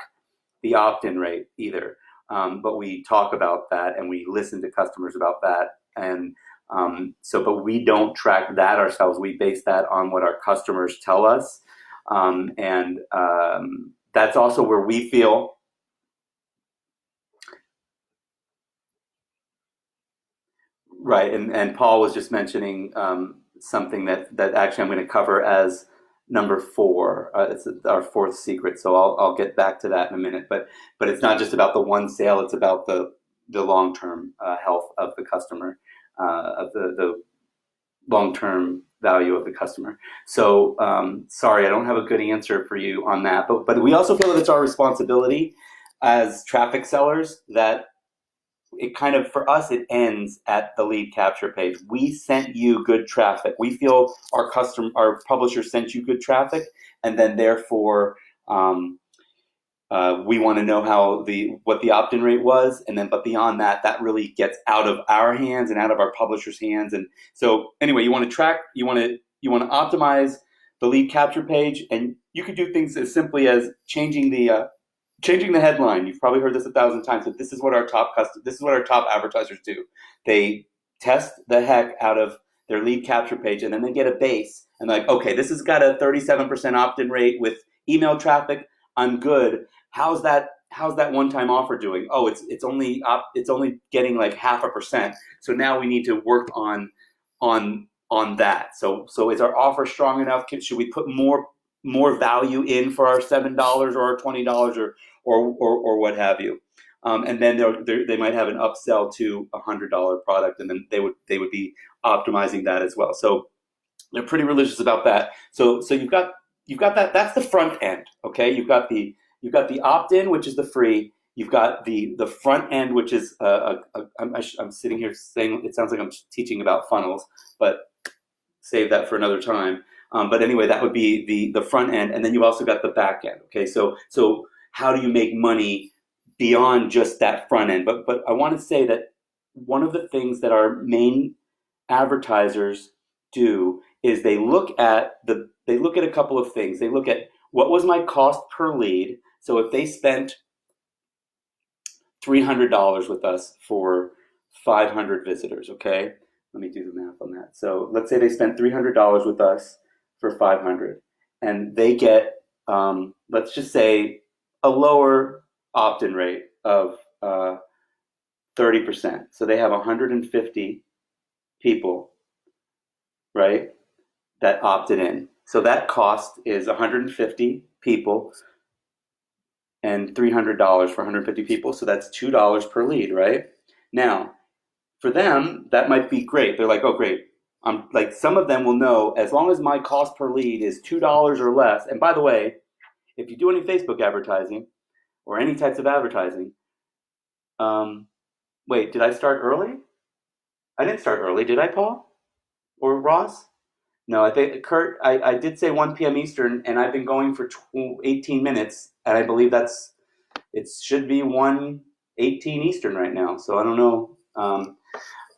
Speaker 1: the opt-in rate either. But we talk about that and we listen to customers about that. And but we don't track that ourselves. We base that on what our customers tell us. And that's also where we feel, right. And Paul was just mentioning something that actually I'm going to cover as number 4. It's our fourth secret. So I'll get back to that in a minute. But it's not just about the one sale. It's about the long-term health of the customer, of the long-term value of the customer. So sorry, I don't have a good answer for you on that. But we also feel that it's our responsibility as traffic sellers that it kind of, for us, it ends at the lead capture page. We sent you good traffic. We feel our publisher sent you good traffic, and then therefore We want to know what the opt-in rate was, and then but beyond that, that really gets out of our hands and out of our publishers' hands. And so anyway, you want to track, you want to optimize the lead capture page, and you could do things as simply as changing the headline. You've probably heard this 1,000 times, but this is what our top advertisers do. They test the heck out of their lead capture page, and then they get a base and like, okay, this has got a 37% opt-in rate with email traffic. I'm good. How's that one-time offer doing? Oh, it's only getting like 0.5%. So now we need to work on that. So is our offer strong enough? Should we put more value in for our $7 or our $20 or what have you? And then they might have an upsell to a $100 product, and then they would be optimizing that as well. So they're pretty religious about that. So you've got that. That's the front end. Okay, you've got the opt-in, which is the free. You've got the front end, which is I'm sitting here saying it sounds like I'm teaching about funnels, but save that for another time. But anyway, that would be the front end, and then you also got the back end. Okay, so how do you make money beyond just that front end? But I want to say that one of the things that our main advertisers do is they look at a couple of things. They look at what was my cost per lead. So if they spent $300 with us for 500 visitors, okay? Let me do the math on that. So let's say they spent $300 with us for 500, and they get, let's just say, a lower opt-in rate of 30%. So they have 150 people, right, that opted in. So that cost is 150 people and $300 for 150 people. So that's $2 per lead, right? Now, for them, that might be great. They're like, oh, great. I'm like, some of them will know as long as my cost per lead is $2 or less. And by the way, if you do any Facebook advertising or any types of advertising, wait, did I start early? I didn't start early, did I, Paul or Ross? No, I think Kurt. I did say 1 p.m. Eastern, and I've been going for 18 minutes, and I believe it should be 1:18 Eastern right now. So I don't know.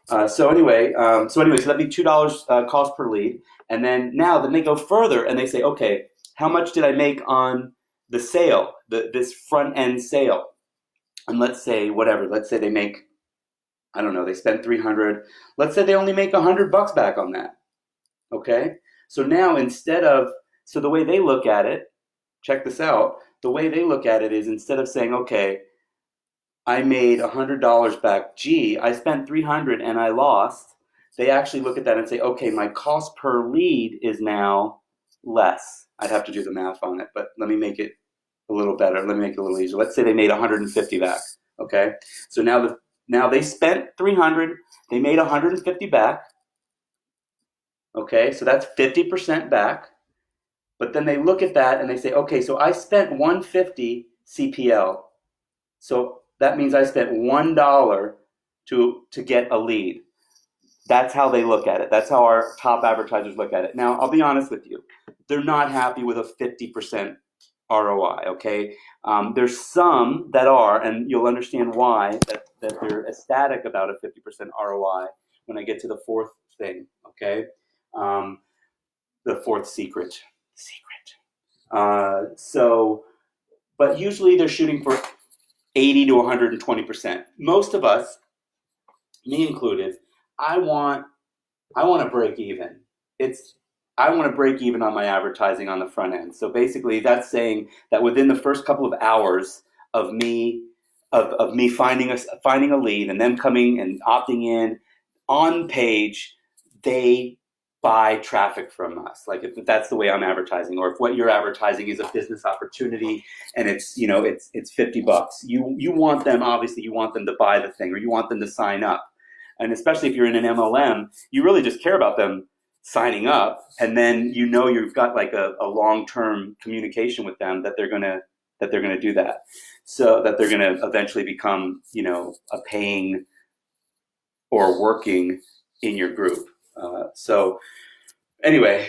Speaker 1: So anyway, so that'd be $2 cost per lead, and then they go further and they say, okay, how much did I make on the sale, this front end sale? And let's say they make, I don't know, they spent 300. Let's say they only make $100 back on that. Okay, so now the way they look at it, check this out. The way they look at it is instead of saying, okay, I made $100 back. Gee, I spent 300 and I lost. They actually look at that and say, okay, my cost per lead is now less. I'd have to do the math on it, but let me make it a little better. Let me make it a little easier. Let's say they made 150 back. Okay, so now they spent 300. They made 150 back. Okay, so that's 50% back. But then they look at that and they say, okay, so I spent 150 CPL. So that means I spent $1 to get a lead. That's how they look at it. That's how our top advertisers look at it. Now, I'll be honest with you. They're not happy with a 50% ROI, okay? There's some that are, and you'll understand why, that they're ecstatic about a 50% ROI when I get to the fourth thing, okay? The fourth secret. But usually they're shooting for 80 to 120%. Most of us, me included, I want to break even. I want to break even on my advertising on the front end. So basically, that's saying that within the first couple of hours of me finding a lead and them coming and opting in on page, they buy traffic from us. Like if that's the way I'm advertising, or if what you're advertising is a business opportunity and it's $50, you want them, obviously you want them to buy the thing, or you want them to sign up. And especially if you're in an MLM, you really just care about them signing up, and then you've got like a long-term communication with them that they're gonna do that, so that they're gonna eventually become a paying or working in your group. So anyway,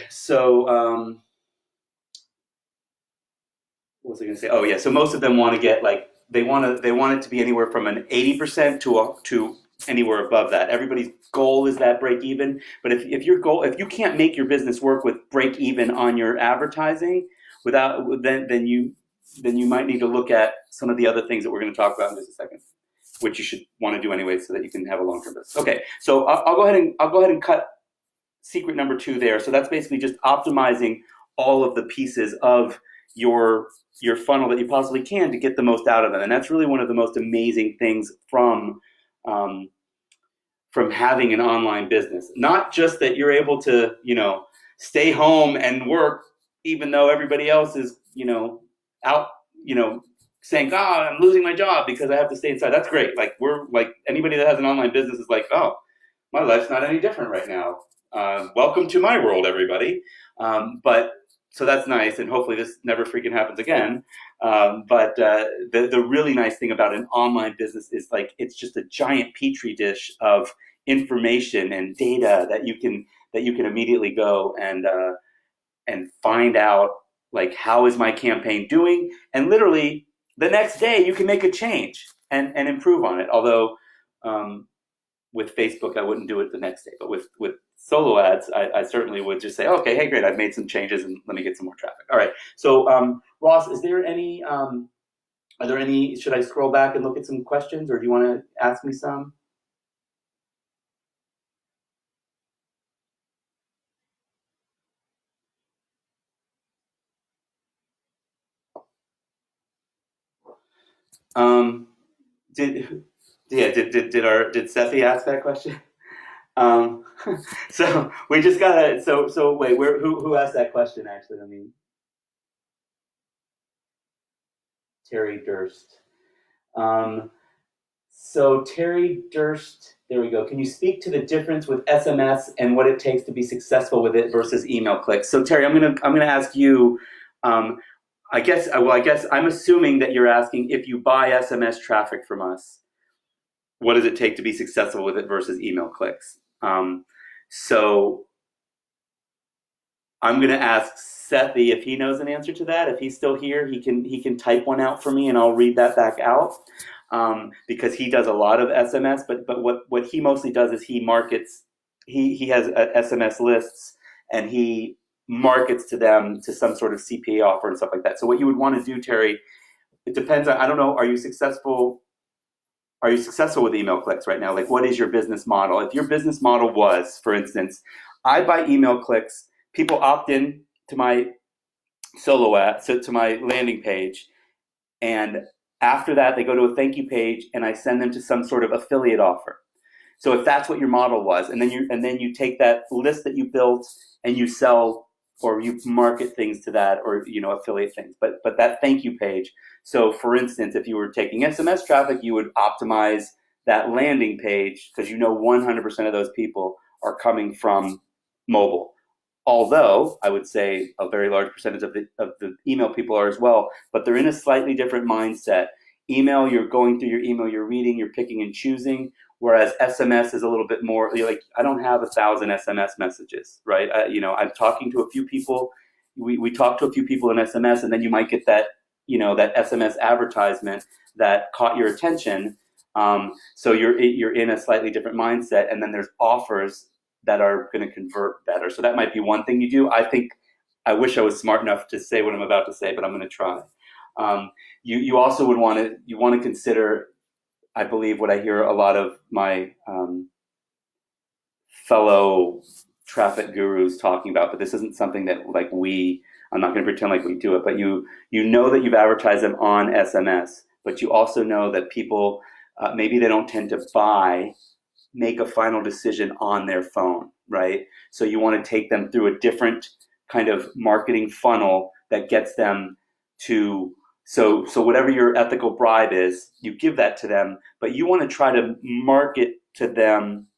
Speaker 1: what was I going to say? Oh yeah, so most of them want to get like they want it to be anywhere from an 80% to anywhere above that. Everybody's goal is that break even. But if your goal if you can't make your business work with break even on your advertising without then you might need to look at some of the other things that we're going to talk about in just a second, which you should want to do anyway so that you can have a long-term business. Okay, so I'll go ahead and cut secret number 2 there. So that's basically just optimizing all of the pieces of your funnel that you possibly can to get the most out of them. And that's really one of the most amazing things um, from having an online business. Not just that you're able to, stay home and work even though everybody else is, out, saying, "God, I'm losing my job because I have to stay inside." That's great. Like we're like anybody that has an online business is like, "Oh, my life's not any different right now. Welcome to my world, everybody." But so that's nice, and hopefully this never freaking happens again. But the really nice thing about an online business is like it's just a giant petri dish of information and data that you can immediately go and find out like how is my campaign doing, and literally the next day you can make a change and improve on it. Although with Facebook, I wouldn't do it the next day, but with solo ads, I certainly would just say, okay, hey, great, I've made some changes and let me get some more traffic. All right. So Ross, is there any, are there any, should I scroll back and look at some questions, or do you want to ask me some? Um, did, yeah, did Steffi ask that question? Um, so we just gotta, so wait, who asked that question actually? I mean, Terry Durst. Um, So Terry Durst, there we go. Can you speak to the difference with SMS and what it takes to be successful with it versus email clicks? So Terry, I'm gonna ask you. Um, I guess I'm assuming that you're asking if you buy SMS traffic from us, what does it take to be successful with it versus email clicks? So I'm gonna ask Sethi if he knows an answer to that. If he's still here, he can type one out for me, and I'll read that back out. Because he does a lot of SMS, but what he mostly does is he markets. He has SMS lists, and he markets to them to some sort of CPA offer and stuff like that. So what you would want to do, Terry, it depends on. I don't know. Are you successful? Are you successful with email clicks right now? Like, what is your business model? If your business model was, for instance, I buy email clicks, people opt in to my solo ad, so to my landing page, and after that, they go to a thank you page, and I send them to some sort of affiliate offer. So if that's what your model was, and then you take that list that you built and you sell or you market things to that, or affiliate things. But that thank you page. So for instance, if you were taking SMS traffic, you would optimize that landing page because 100% of those people are coming from mobile. Although I would say a very large percentage of the email people are as well, but they're in a slightly different mindset. Email, you're going through your email, you're reading, you're picking and choosing, whereas SMS is a little bit more like I don't have 1,000 SMS messages, right? I'm talking to a few people. We talk to a few people in SMS, and then you might get that that SMS advertisement that caught your attention. So you're in a slightly different mindset, and then there's offers that are going to convert better. So that might be one thing you do. I wish I was smart enough to say what I'm about to say, but I'm going to try. You also would want to consider, I believe, what I hear a lot of my fellow traffic gurus talking about, but this isn't something that I'm not going to pretend like we do it, but you know that you've advertised them on SMS, but you also know that people, maybe they don't tend to make a final decision on their phone, right? So you want to take them through a different kind of marketing funnel that gets them to, so whatever your ethical bribe is, you give that to them, but you want to try to market to them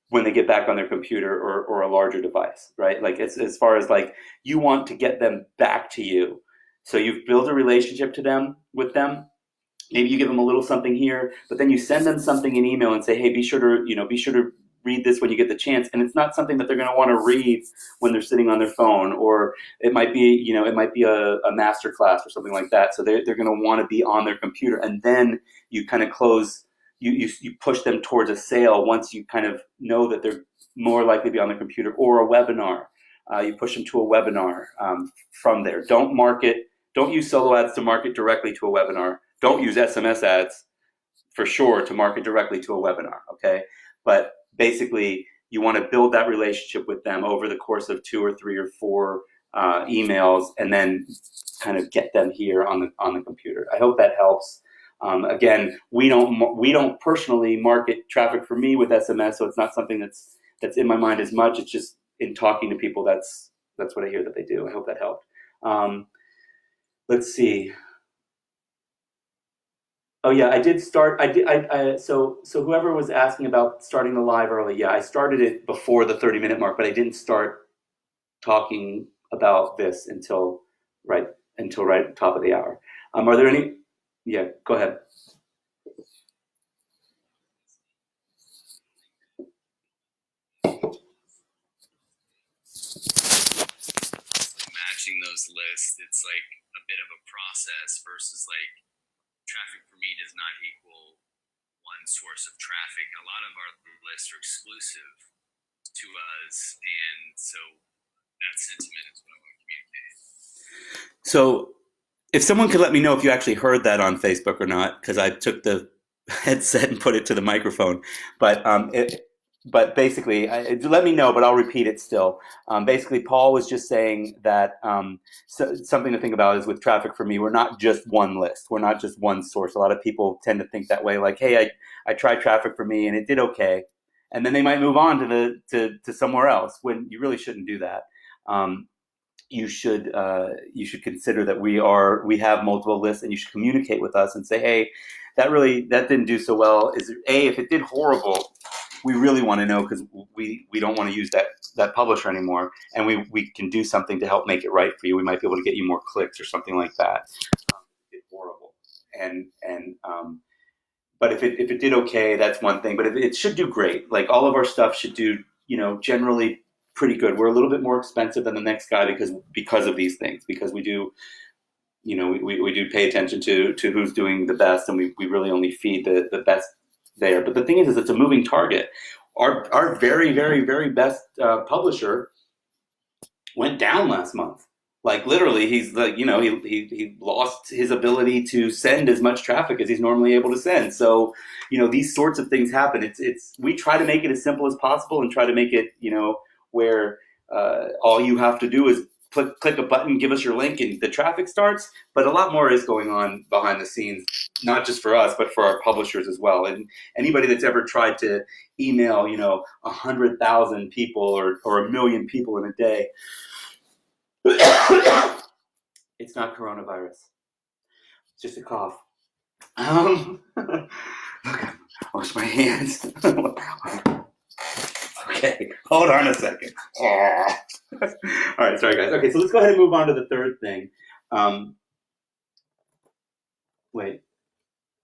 Speaker 1: when they get back on their computer or a larger device, right? Like it's as far as like you want to get them back to you. So you've built a relationship with them. Maybe you give them a little something here, but then you send them something in email and say, hey, be sure to read this when you get the chance, and it's not something that they're going to want to read when they're sitting on their phone, or it might be, it might be a master class or something like that. So they're going to want to be on their computer, and then you kind of close, you push them towards a sale once you kind of know that they're more likely to be on their computer, or a webinar. You push them to a webinar from there. Don't use solo ads to market directly to a webinar. Don't use SMS ads for sure to market directly to a webinar, okay? But basically, you want to build that relationship with them over the course of 2 or 3 or 4 emails, and then kind of get them here on the computer. I hope that helps. Again, we don't personally market traffic for me with SMS, so it's not something that's in my mind as much. It's just in talking to people, that's what I hear that they do. I hope that helped. Let's see. Oh yeah, I did start. So whoever was asking about starting the live early, yeah, I started it before the 30-minute mark, but I didn't start talking about this until right at the top of the hour. Are there any? Yeah, go ahead.
Speaker 3: Matching those lists, it's like a bit of a process versus like traffic for me does not equal one source of traffic. A lot of our lists are exclusive to us, and so that sentiment is what I want to communicate.
Speaker 1: So if someone could let me know if you actually heard that on Facebook or not, because I took the headset and put it to the microphone. But basically, let me know, but I'll repeat it still. Basically, Paul was just saying that something to think about is with traffic for me, we're not just one list. We're not just one source. A lot of people tend to think that way, like, hey, I tried traffic for me and it did okay. And then they might move on to somewhere else, when you really shouldn't do that. You should consider that we have multiple lists, and you should communicate with us and say, hey, that didn't do so well. If it did horrible, we really want to know, because we don't want to use that publisher anymore, and we can do something to help make it right for you. We might be able to get you more clicks or something like that. It did horrible, but if it did okay, that's one thing. But it should do great. Like, all of our stuff should do, generally pretty good. We're a little bit more expensive than the next guy because of these things, because we do, we do pay attention to who's doing the best, and we really only feed the best there. But the thing is it's a moving target. Our very, very, very best publisher went down last month. Like, literally, he's like, he lost his ability to send as much traffic as he's normally able to send. So, these sorts of things happen. We try to make it as simple as possible, and try to make it, where all you have to do is click a button, give us your link, and the traffic starts. But a lot more is going on behind the scenes, not just for us, but for our publishers as well. And anybody that's ever tried to email, 100,000 people or 1 million people in a day, it's not coronavirus. It's just a cough. Wash my hands. Okay, hold on a second. All right, sorry guys. Okay, so let's go ahead and move on to the third thing. Wait.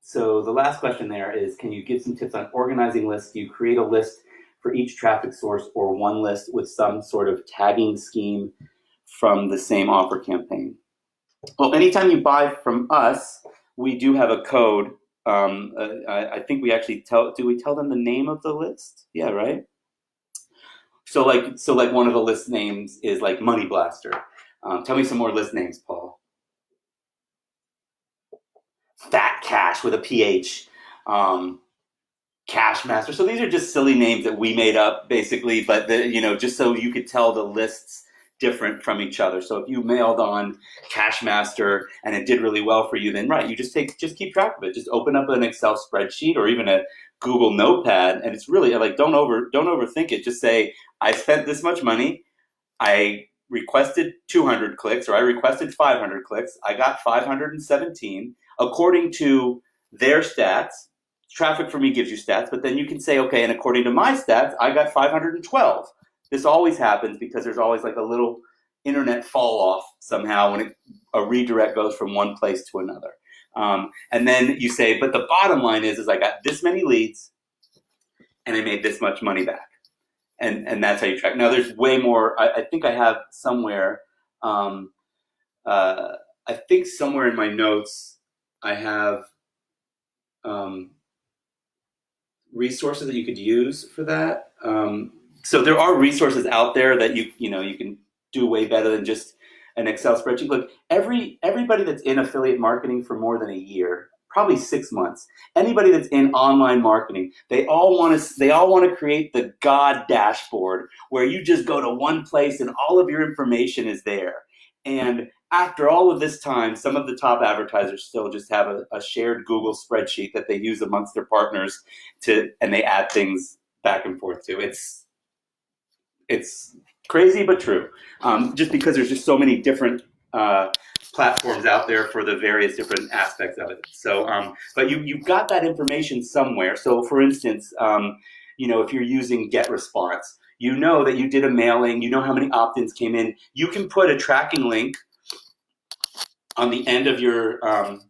Speaker 1: So the last question there is, can you give some tips on organizing lists? Do you create a list for each traffic source, or one list with some sort of tagging scheme from the same offer campaign? Well, anytime you buy from us, we do have a code. I think we actually do we tell them the name of the list? Yeah, right? So like one of the list names is like Money Blaster. Tell me some more list names, Paul. Fat Cash with a PH. Cash Master. So these are just silly names that we made up, basically, but just so you could tell the lists different from each other. So if you mailed on Cash Master and it did really well for you, then right, you just keep track of it. Just open up an Excel spreadsheet or even a Google Notepad, and it's really like, don't overthink it. Just say, I spent this much money, I requested 200 clicks, or I requested 500 clicks, I got 517 according to their stats. Traffic for me gives you stats, but then you can say, okay, and according to my stats, I got 512. This always happens because there's always like a little internet fall off somehow when a redirect goes from one place to another. And then you say, but the bottom line is I got this many leads, and I made this much money back. And that's how you track. Now there's way more. I think I have somewhere, I think somewhere in my notes, I have resources that you could use for that. So there are resources out there that you can do way better than just an Excel spreadsheet. Look, everybody that's in affiliate marketing for more than a year, probably 6 months, anybody that's in online marketing, they all want to create the God dashboard where you just go to one place and all of your information is there. And after all of this time, some of the top advertisers still just have a shared Google spreadsheet that they use amongst their partners and they add things back and forth to. It's crazy but true. Just because there's just so many different platforms out there for the various different aspects of it. So, but you've got that information somewhere. So, for instance, if you're using GetResponse, you know that you did a mailing. You know how many opt-ins came in. You can put a tracking link on the end of your on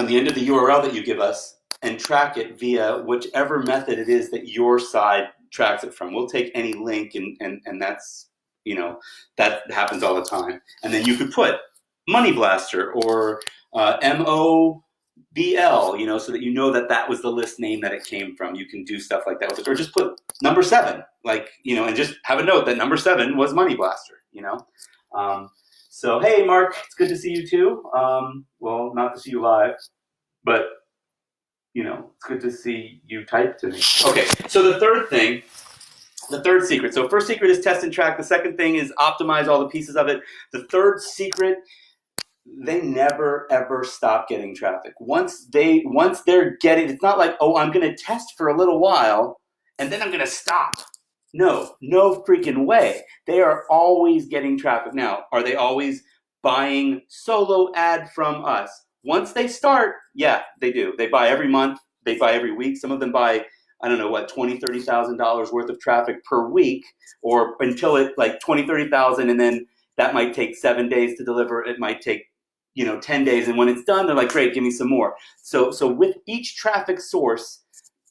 Speaker 1: the end of the URL that you give us and track it via whichever method it is that your side tracks it from. We'll take any link and that's, that happens all the time. And then you could put Money Blaster or MOBL, so that you know that was the list name that it came from. You can do stuff like that with it. Or just put number 7, and just have a note that number 7 was Money Blaster, So, hey, Mark, it's good to see you too. Well, not to see you live, but, it's good to see you type to me. Okay, so the third secret. So first secret is test and track. The second thing is optimize all the pieces of it. The third secret, they never, ever stop getting traffic. Once they're getting, it's not like, oh, I'm going to test for a little while and then I'm going to stop. No freaking way. They are always getting traffic. Now, are they always buying solo ad from us? Once they start, yeah, they do. They buy every month. They buy every week. Some of them buy, I don't know what, $20,000, $30,000 worth of traffic per week, or until it like 20, 30,000, and then that might take 7 days to deliver. It might take 10 days, and when it's done, they're like, great, give me some more. So with each traffic source,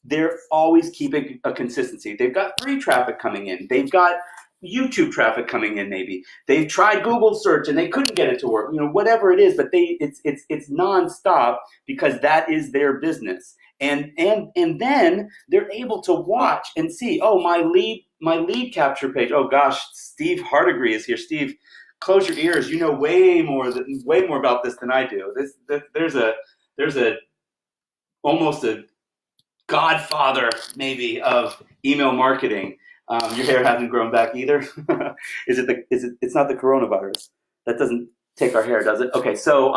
Speaker 1: they're always keeping a consistency. They've got free traffic coming in. They've got YouTube traffic coming in. Maybe they've tried Google search and they couldn't get it to work. Whatever it is, but it's nonstop because that is their business. And then they're able to watch and see. Oh, my lead capture page. Oh gosh, Steve Hardigree is here. Steve, close your ears. You know way more about this than I do. There's almost a godfather maybe of email marketing. Your hair hasn't grown back either. It's not the coronavirus. That doesn't take our hair, does it? Okay, so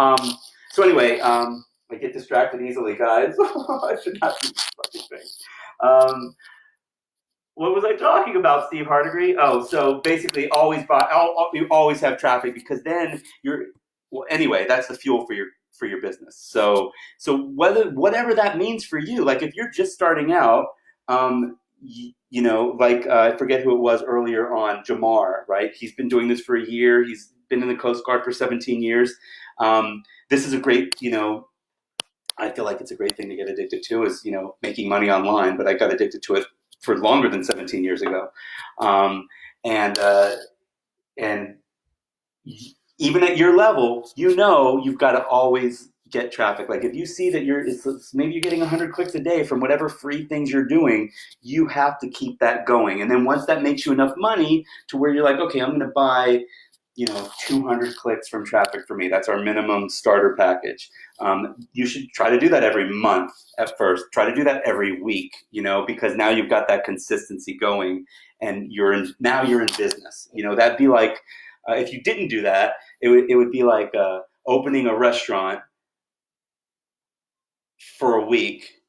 Speaker 1: anyway, I get distracted easily, guys. I should not do this fucking thing. What was I talking about, Steve Hardigree? Oh, so basically, you always have traffic because then anyway, that's the fuel for your business. So whatever that means for you, like if you're just starting out, I forget who it was earlier on, Jamar, right? He's been doing this for a year. He's been in the Coast Guard for 17 years. This is a great, I feel like it's a great thing to get addicted to is, making money online, but I got addicted to it for longer than 17 years ago. And even at your level, you've got to always get traffic. Like if you see that maybe you're getting 100 clicks a day from whatever free things you're doing, you have to keep that going. And then once that makes you enough money to where you're like, okay, I'm going to buy 200 clicks from Traffic for Me. That's our minimum starter package. You should try to do that every month at first. Try to do that every week, because now you've got that consistency going and now you're in business. That'd be like, if you didn't do that, it would be like opening a restaurant for a week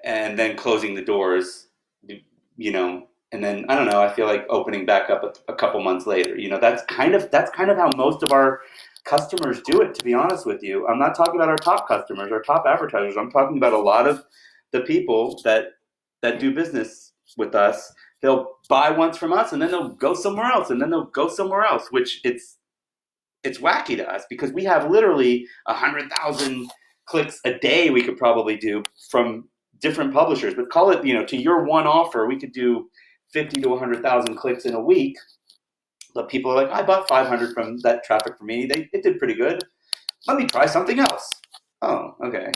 Speaker 1: and then closing the doors, and then I don't know. I feel like opening back up a couple months later. That's kind of how most of our customers do it. To be honest with you, I'm not talking about our top customers, our top advertisers. I'm talking about a lot of the people that do business with us. They'll buy once from us, and then they'll go somewhere else, and then they'll go somewhere else. Which it's wacky to us because we have literally 100,000 clicks a day we could probably do from different publishers, but call it, to your one offer, we could do 50 to 100,000 clicks in a week. But people are like, I bought 500 from that traffic for me. It did pretty good. Let me try something else. Oh, okay.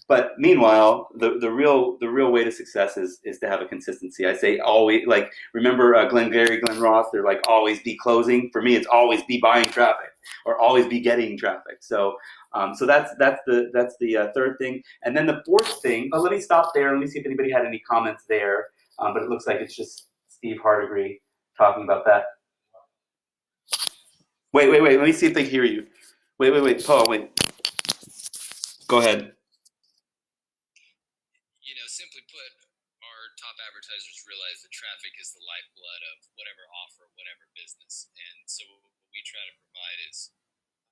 Speaker 1: But meanwhile, the real way to success is to have a consistency. I say always, like, remember Glengarry, Glen Ross, they're like always be closing. For me, it's always be buying traffic or always be getting traffic. So that's the third thing. And then the fourth thing, let me stop there. Let me see if anybody had any comments there. But it looks like it's just Steve Hardigree talking about that. Wait. Let me see if they hear you. Wait. Paul, wait. Go ahead.
Speaker 3: Simply put, our top advertisers realize that traffic is the lifeblood of whatever offer, whatever business. And so what we try to provide is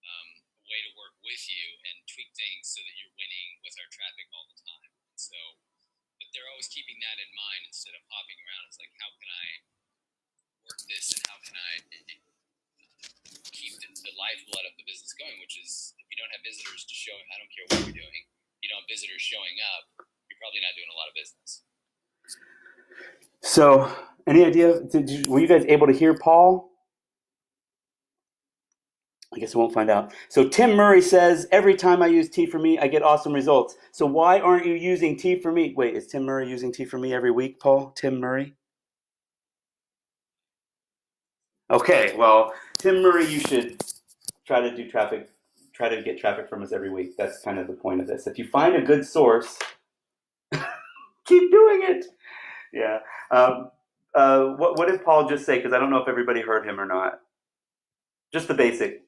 Speaker 3: a way to work with you and tweak things so that you're winning with our traffic all the time. So, but they're always keeping that in mind instead of hopping around. It's like, how can I work this and how can I keep the lifeblood of the business going, which is if you don't have visitors to show, I don't care what you're doing, you don't have visitors showing up, you're probably not doing a lot of business.
Speaker 1: So, any idea? Were you guys able to hear Paul? I guess we won't find out. So Tim Murray says, every time I use T4Me, I get awesome results. So why aren't you using T4Me? Wait, is Tim Murray using T4Me every week, Paul? Tim Murray? Okay, well, Tim Murray, you should try to get traffic from us every week. That's kind of the point of this. If you find a good source, keep doing it. Yeah. What did Paul just say? Because I don't know if everybody heard him or not. Just the basic.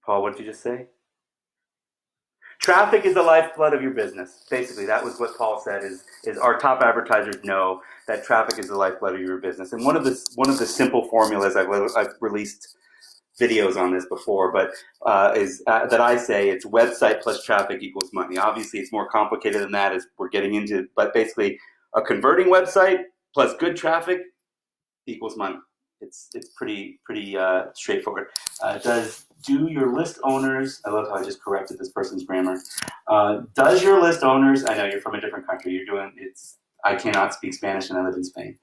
Speaker 1: Paul, what did you just say? Traffic is the lifeblood of your business. Basically, that was what Paul said. Is our top advertisers know that traffic is the lifeblood of your business. And one of the simple formulas I've released videos on this before, but that I say it's website plus traffic equals money. Obviously, it's more complicated than that as we're getting into, but basically, a converting website plus good traffic equals money. It's pretty straightforward. Do your list owners? I love how I just corrected this person's grammar. Does your list owners? I know you're from a different country. I cannot speak Spanish and I live in Spain.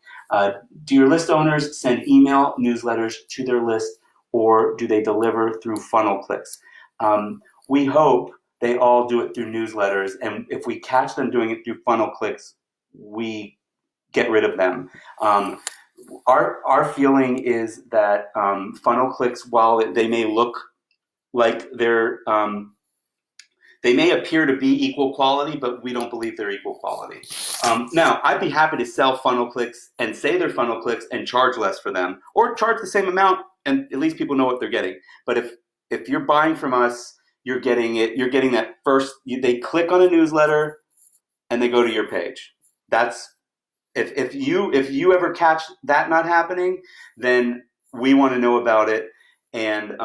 Speaker 1: Do your list owners send email newsletters to their list, or do they deliver through funnel clicks? We hope they all do it through newsletters, and if we catch them doing it through funnel clicks, we get rid of them. Our feeling is that funnel clicks, while they may look like they may appear to be equal quality, but we don't believe they're equal quality. Now, I'd be happy to sell funnel clicks and say they're funnel clicks and charge less for them, or charge the same amount and at least people know what they're getting. But if you're buying from us, you're getting that first. They click on a newsletter and they go to your page. That's if you ever catch that not happening, then we want to know about it, and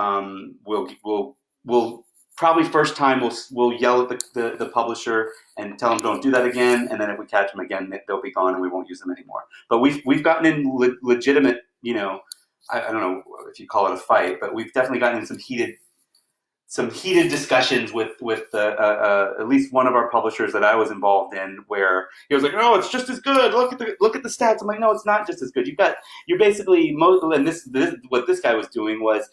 Speaker 1: we'll probably first time we'll yell at the publisher and tell them don't do that again, and then if we catch them again, they'll be gone and we won't use them anymore. But we've gotten in legitimate, I don't know if you call it a fight, but we've definitely gotten in some heated discussions with at least one of our publishers that I was involved in, where he was like, "No, it's just as good. Look at the stats." I'm like, "No, it's not just as good. You're basically and this what this guy was doing was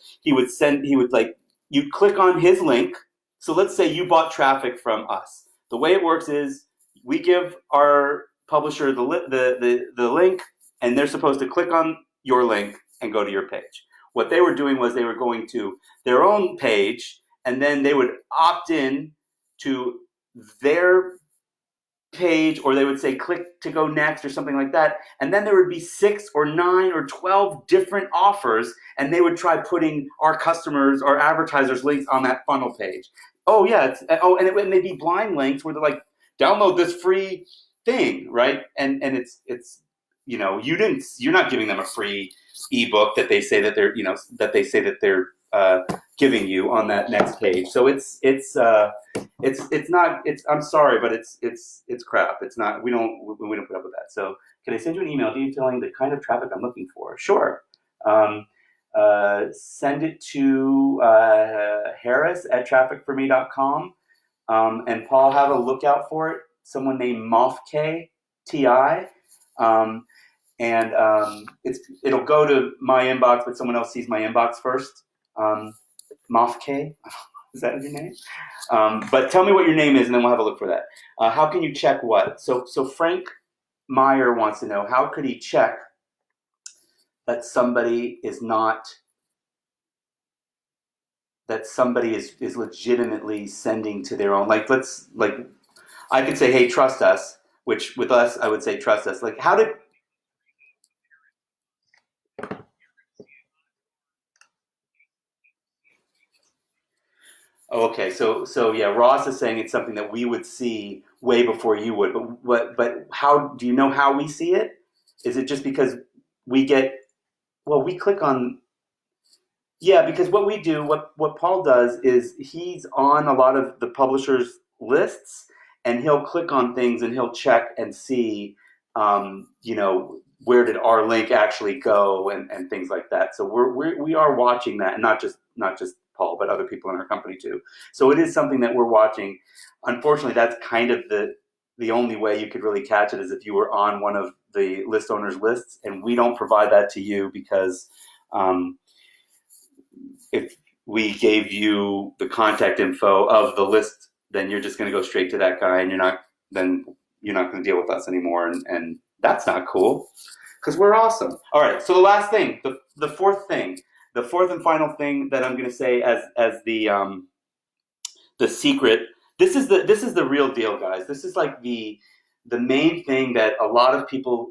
Speaker 1: you'd click on his link. So let's say you bought traffic from us. The way it works is we give our publisher the link, and they're supposed to click on your link and go to your page. What they were doing was they were going to their own page, and then they would opt in to their page, or they would say click to go next or something like that, and then there would be 6 or 9 or 12 different offers, and they would try putting our customers or advertisers links on that funnel page. Oh yeah, and it may be blind links where they're like, download this free thing, right? And it's you're not giving them a free ebook that they say that they're giving you on that next page. So it's not. I'm sorry, but it's crap. It's not. We don't put up with that. So can I send you an email detailing the kind of traffic I'm looking for? Sure. Send it to Harris at trafficforme.com, and Paul, have a lookout for it. someone named Mofk, T-I. It'll go to my inbox, but someone else sees my inbox first. Mofk, is that your name? But tell me what your name is, and then we'll have a look for that. How can you check what? So Frank Meyer wants to know, how could he check that somebody is legitimately sending to their own, like, I could say, hey, trust us, which with us I would say trust us. Like, how did Oh, okay, so yeah, Ross is saying it's something that we would see way before you would. But how do you know how we see it? Is it just because we get we click on yeah, because what we do, what Paul does is he's on a lot of the publishers' lists, and he'll click on things and he'll check and see, where did our link actually go and things like that. So we are watching that, and not just Paul, but other people in our company too. So it is something that we're watching. Unfortunately, that's kind of the only way you could really catch it is if you were on one of the list owners' lists, and we don't provide that to you because. If we gave you the contact info of the list, then you're just going to go straight to that guy, and you're not going to deal with us anymore, and that's not cool because we're awesome. All right, so the last thing, the fourth thing, the fourth and final thing that I'm going to say as the secret. This is the real deal, guys. This is like the main thing that a lot of people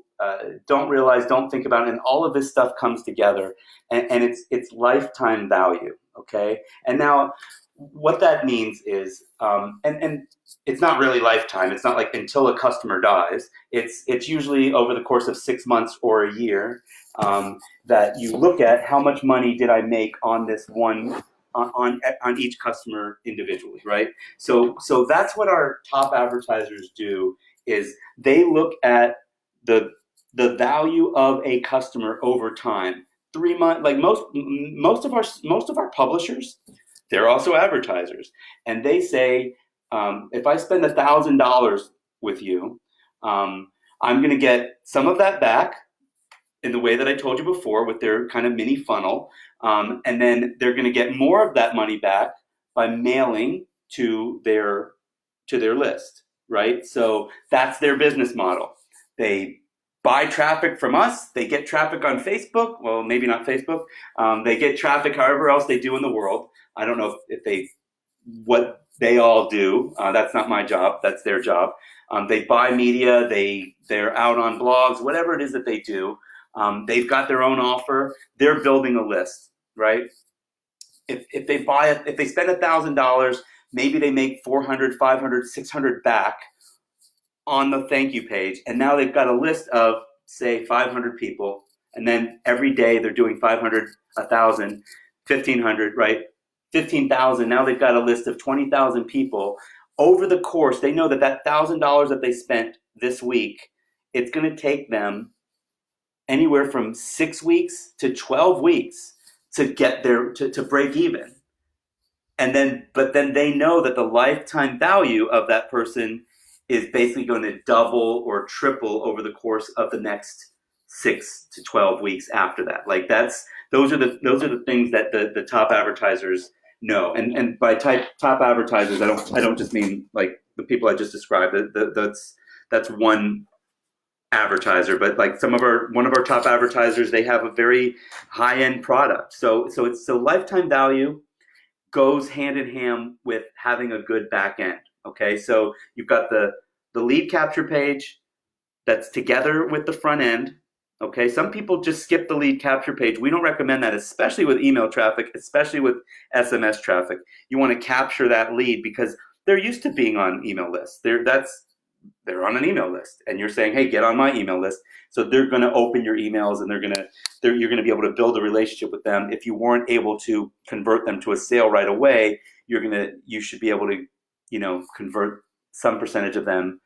Speaker 1: don't realize, don't think about, and all of this stuff comes together, and it's lifetime value. Okay, and now what that means is, and it's not really lifetime. It's not like until a customer dies. It's usually over the course of 6 months or a year, that you look at how much money did I make on this one. On each customer individually, right? So that's what our top advertisers do, is they look at the value of a customer over time. 3 months, like most of our publishers, they're also advertisers, and they say, if I spend $1,000 with you, I'm going to get some of that back in the way that I told you before with their kind of mini funnel. And then they're going to get more of that money back by mailing to their list, right? So that's their business model. They buy traffic from us. They get traffic on Facebook. Well, maybe not Facebook. They get traffic however else they do in the world. I don't know what they all do. That's not my job. That's their job. They buy media. They're out on blogs, whatever it is that they do. They've got their own offer. They're building a list, right? If they spend $1,000, maybe they make 400, 500, 600 back on the thank you page, and now they've got a list of, say, 500 people, and then every day they're doing 500, 1,000, 1,500, right? 15,000. Now they've got a list of 20,000 people. Over the course, they know that $1,000 that they spent this week, it's going to take them anywhere from 6 weeks to 12 weeks to get there to break even. But then they know that the lifetime value of that person is basically going to double or triple over the course of the next 6 to 12 weeks after that. Like those are the things that the top advertisers know. And by top advertisers, I don't just mean like the people I just described. That's one advertiser, but like one of our top advertisers, they have a very high-end product. So lifetime value goes hand in hand with having a good back end. Okay, so you've got the lead capture page that's together with the front end. Okay, some people just skip the lead capture page. We don't recommend that, especially with email traffic, especially with SMS traffic. You want to capture that lead because they're used to being on email lists. They're on an email list, and you're saying, hey, get on my email list. So they're going to open your emails, and you're going to be able to build a relationship with them. If you weren't able to convert them to a sale right away, you should be able to, convert some percentage of them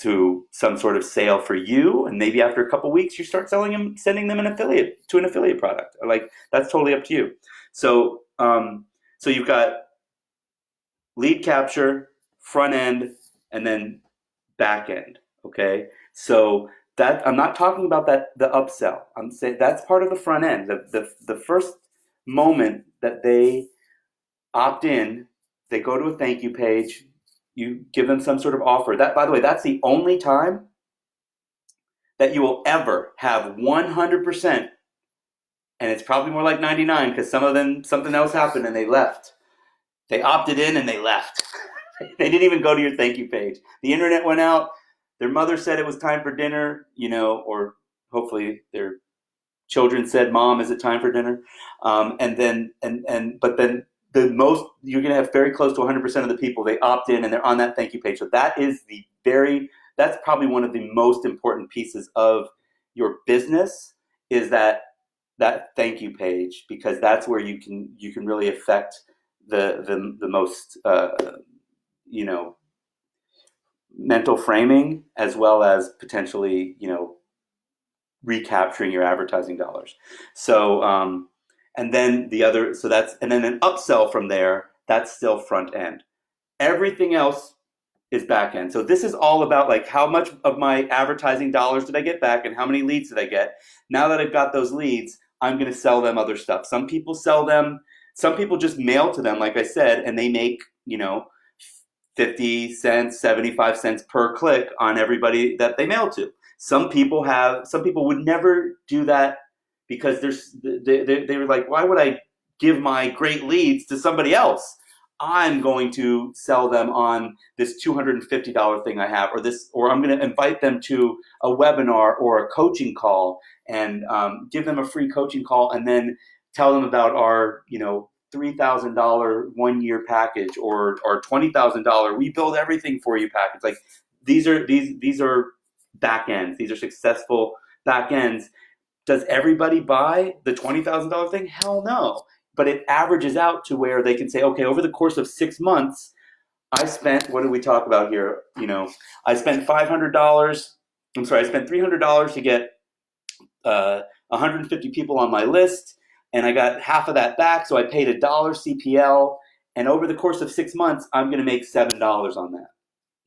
Speaker 1: to some sort of sale for you. And maybe after a couple weeks, you start sending them an affiliate product. Like, that's totally up to you. So you've got lead capture, front end, and then back end. Okay, so that I'm not talking about that the upsell. I'm saying that's part of the front end. The first moment that they opt in, they go to a thank you page. You give them some sort of offer. That, by the way, that's the only time that you will ever have 100%, and it's probably more like 99 because some of them something else happened and they left. They opted in and they left. They didn't even go to your thank you page. The internet went out. Their mother said it was time for dinner, or hopefully their children said, "Mom, is it time for dinner?" But then the most you're going to have very close to 100% of the people they opt in and they're on that thank you page. So that's probably one of the most important pieces of your business is that thank you page, because that's where you can really affect the most you know mental framing, as well as potentially recapturing your advertising dollars. So and then an upsell from there. That's still front end. Everything else is back end. So this is all about like how much of my advertising dollars did I get back and how many leads did I get. Now that I've got those leads, I'm going to sell them other stuff. Some people just mail to them, like I said, and they make 50 cents, 75 cents per click on everybody that they mail to. Some people would never do that because they were like, why would I give my great leads to somebody else? I'm going to sell them on this $250 thing I have, or I'm going to invite them to a webinar or a coaching call and give them a free coaching call, and then tell them about our $3,000 1-year package or $20,000 we build everything for you package. Like these are back ends. These are successful back ends. Does everybody buy the $20,000 thing? Hell no. But it averages out to where they can say, okay, over the course of 6 months, I spent, what did we talk about here? I spent $500. I'm sorry, I spent $300 to get 150 people on my list, and I got half of that back, so I paid $1 CPL, and over the course of 6 months, I'm going to make $7 on that.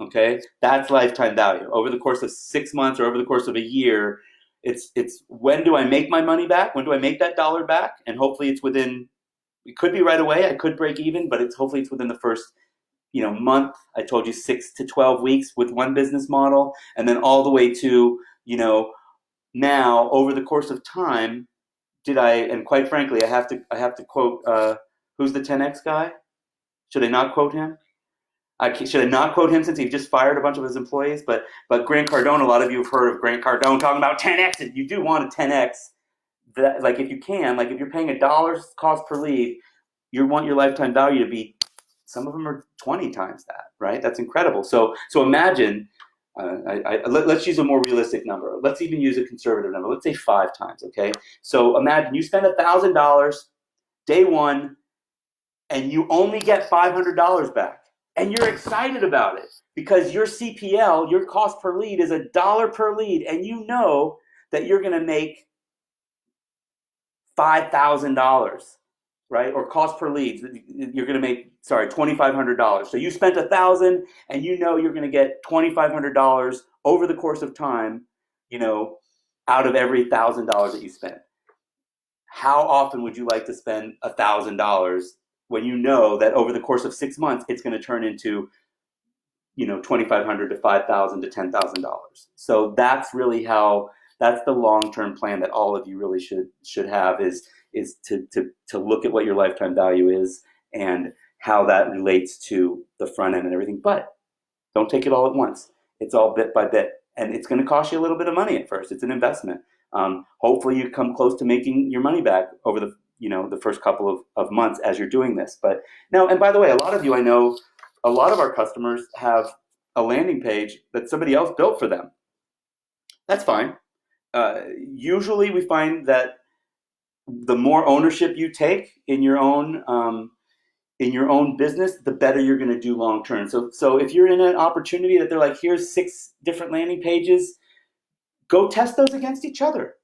Speaker 1: Okay, that's lifetime value. Over the course of 6 months or over the course of a year, it's when do I make my money back? When do I make that dollar back? And hopefully it's within. It could be right away. I could break even, but hopefully it's within the first month. I told you 6 to 12 weeks with one business model, and then all the way to now over the course of time. And quite frankly, I have to quote who's the 10x guy? Should I not quote him? Should I not quote him since he just fired a bunch of his employees? But Grant Cardone, a lot of you have heard of Grant Cardone talking about 10x. And you do want a 10x. That, like if you can, like if you're paying $1 cost per lead, you want your lifetime value to be. Some of them are 20 times that, right? That's incredible. So imagine. Let's use a more realistic number. Let's even use a conservative number. Let's say 5 times. Okay. So imagine you spend $1,000 day one, and you only get $500 back. And you're excited about it because your CPL, your cost per lead, is $1 per lead, and you know that you're going to make $5,000, right? Or cost per lead, you're going to make $2,500. So you spent $1,000, and you know you're going to get $2,500 over the course of time, out of every $1,000 that you spent. How often would you like to spend $1,000? When you know that over the course of 6 months, it's going to turn into, $2,500 to $5,000 to $10,000. So that's really that's the long-term plan that all of you really should have is to look at what your lifetime value is and how that relates to the front end and everything. But don't take it all at once. It's all bit by bit, and it's going to cost you a little bit of money at first. It's an investment. Hopefully you come close to making your money back over the first couple of months as you're doing this. But now, and by the way, a lot of you, I know, a lot of our customers have a landing page that somebody else built for them. That's fine. Usually we find that the more ownership you take in your own business, the better you're going to do long term. So if you're in an opportunity that they're like, here's 6 different landing pages, go test those against each other.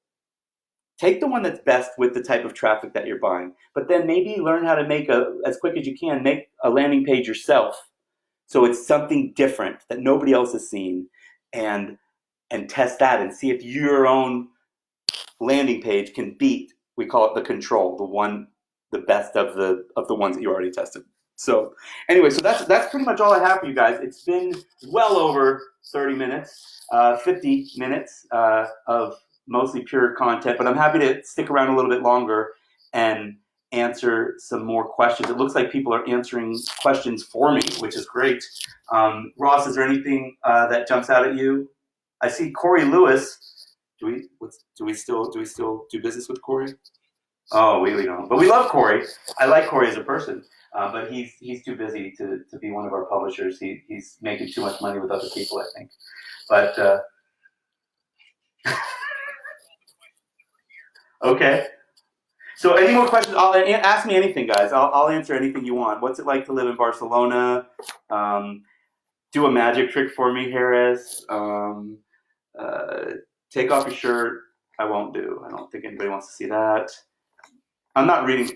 Speaker 1: Take the one that's best with the type of traffic that you're buying, but then maybe learn how to make as quick as you can, make a landing page yourself. So it's something different that nobody else has seen. and test that and see if your own landing page can beat, we call it the control, the best of the ones that you already tested. So anyway, so that's pretty much all I have for you guys. It's been well over 30 minutes, 50 minutes of mostly pure content, but I'm happy to stick around a little bit longer and answer some more questions. It looks like people are answering questions for me, which is great. Ross, is there anything that jumps out at you? I see Corey Lewis. Do we still do business with Corey? Oh, we don't. But we love Corey. I like Corey as a person, but he's too busy to be one of our publishers. He's making too much money with other people, I think. But okay. So, any more questions? Ask me anything, guys. I'll answer anything you want. What's it like to live in Barcelona? Do a magic trick for me, Harris. Take off your shirt. I won't do. I don't think anybody wants to see that. I'm not reading.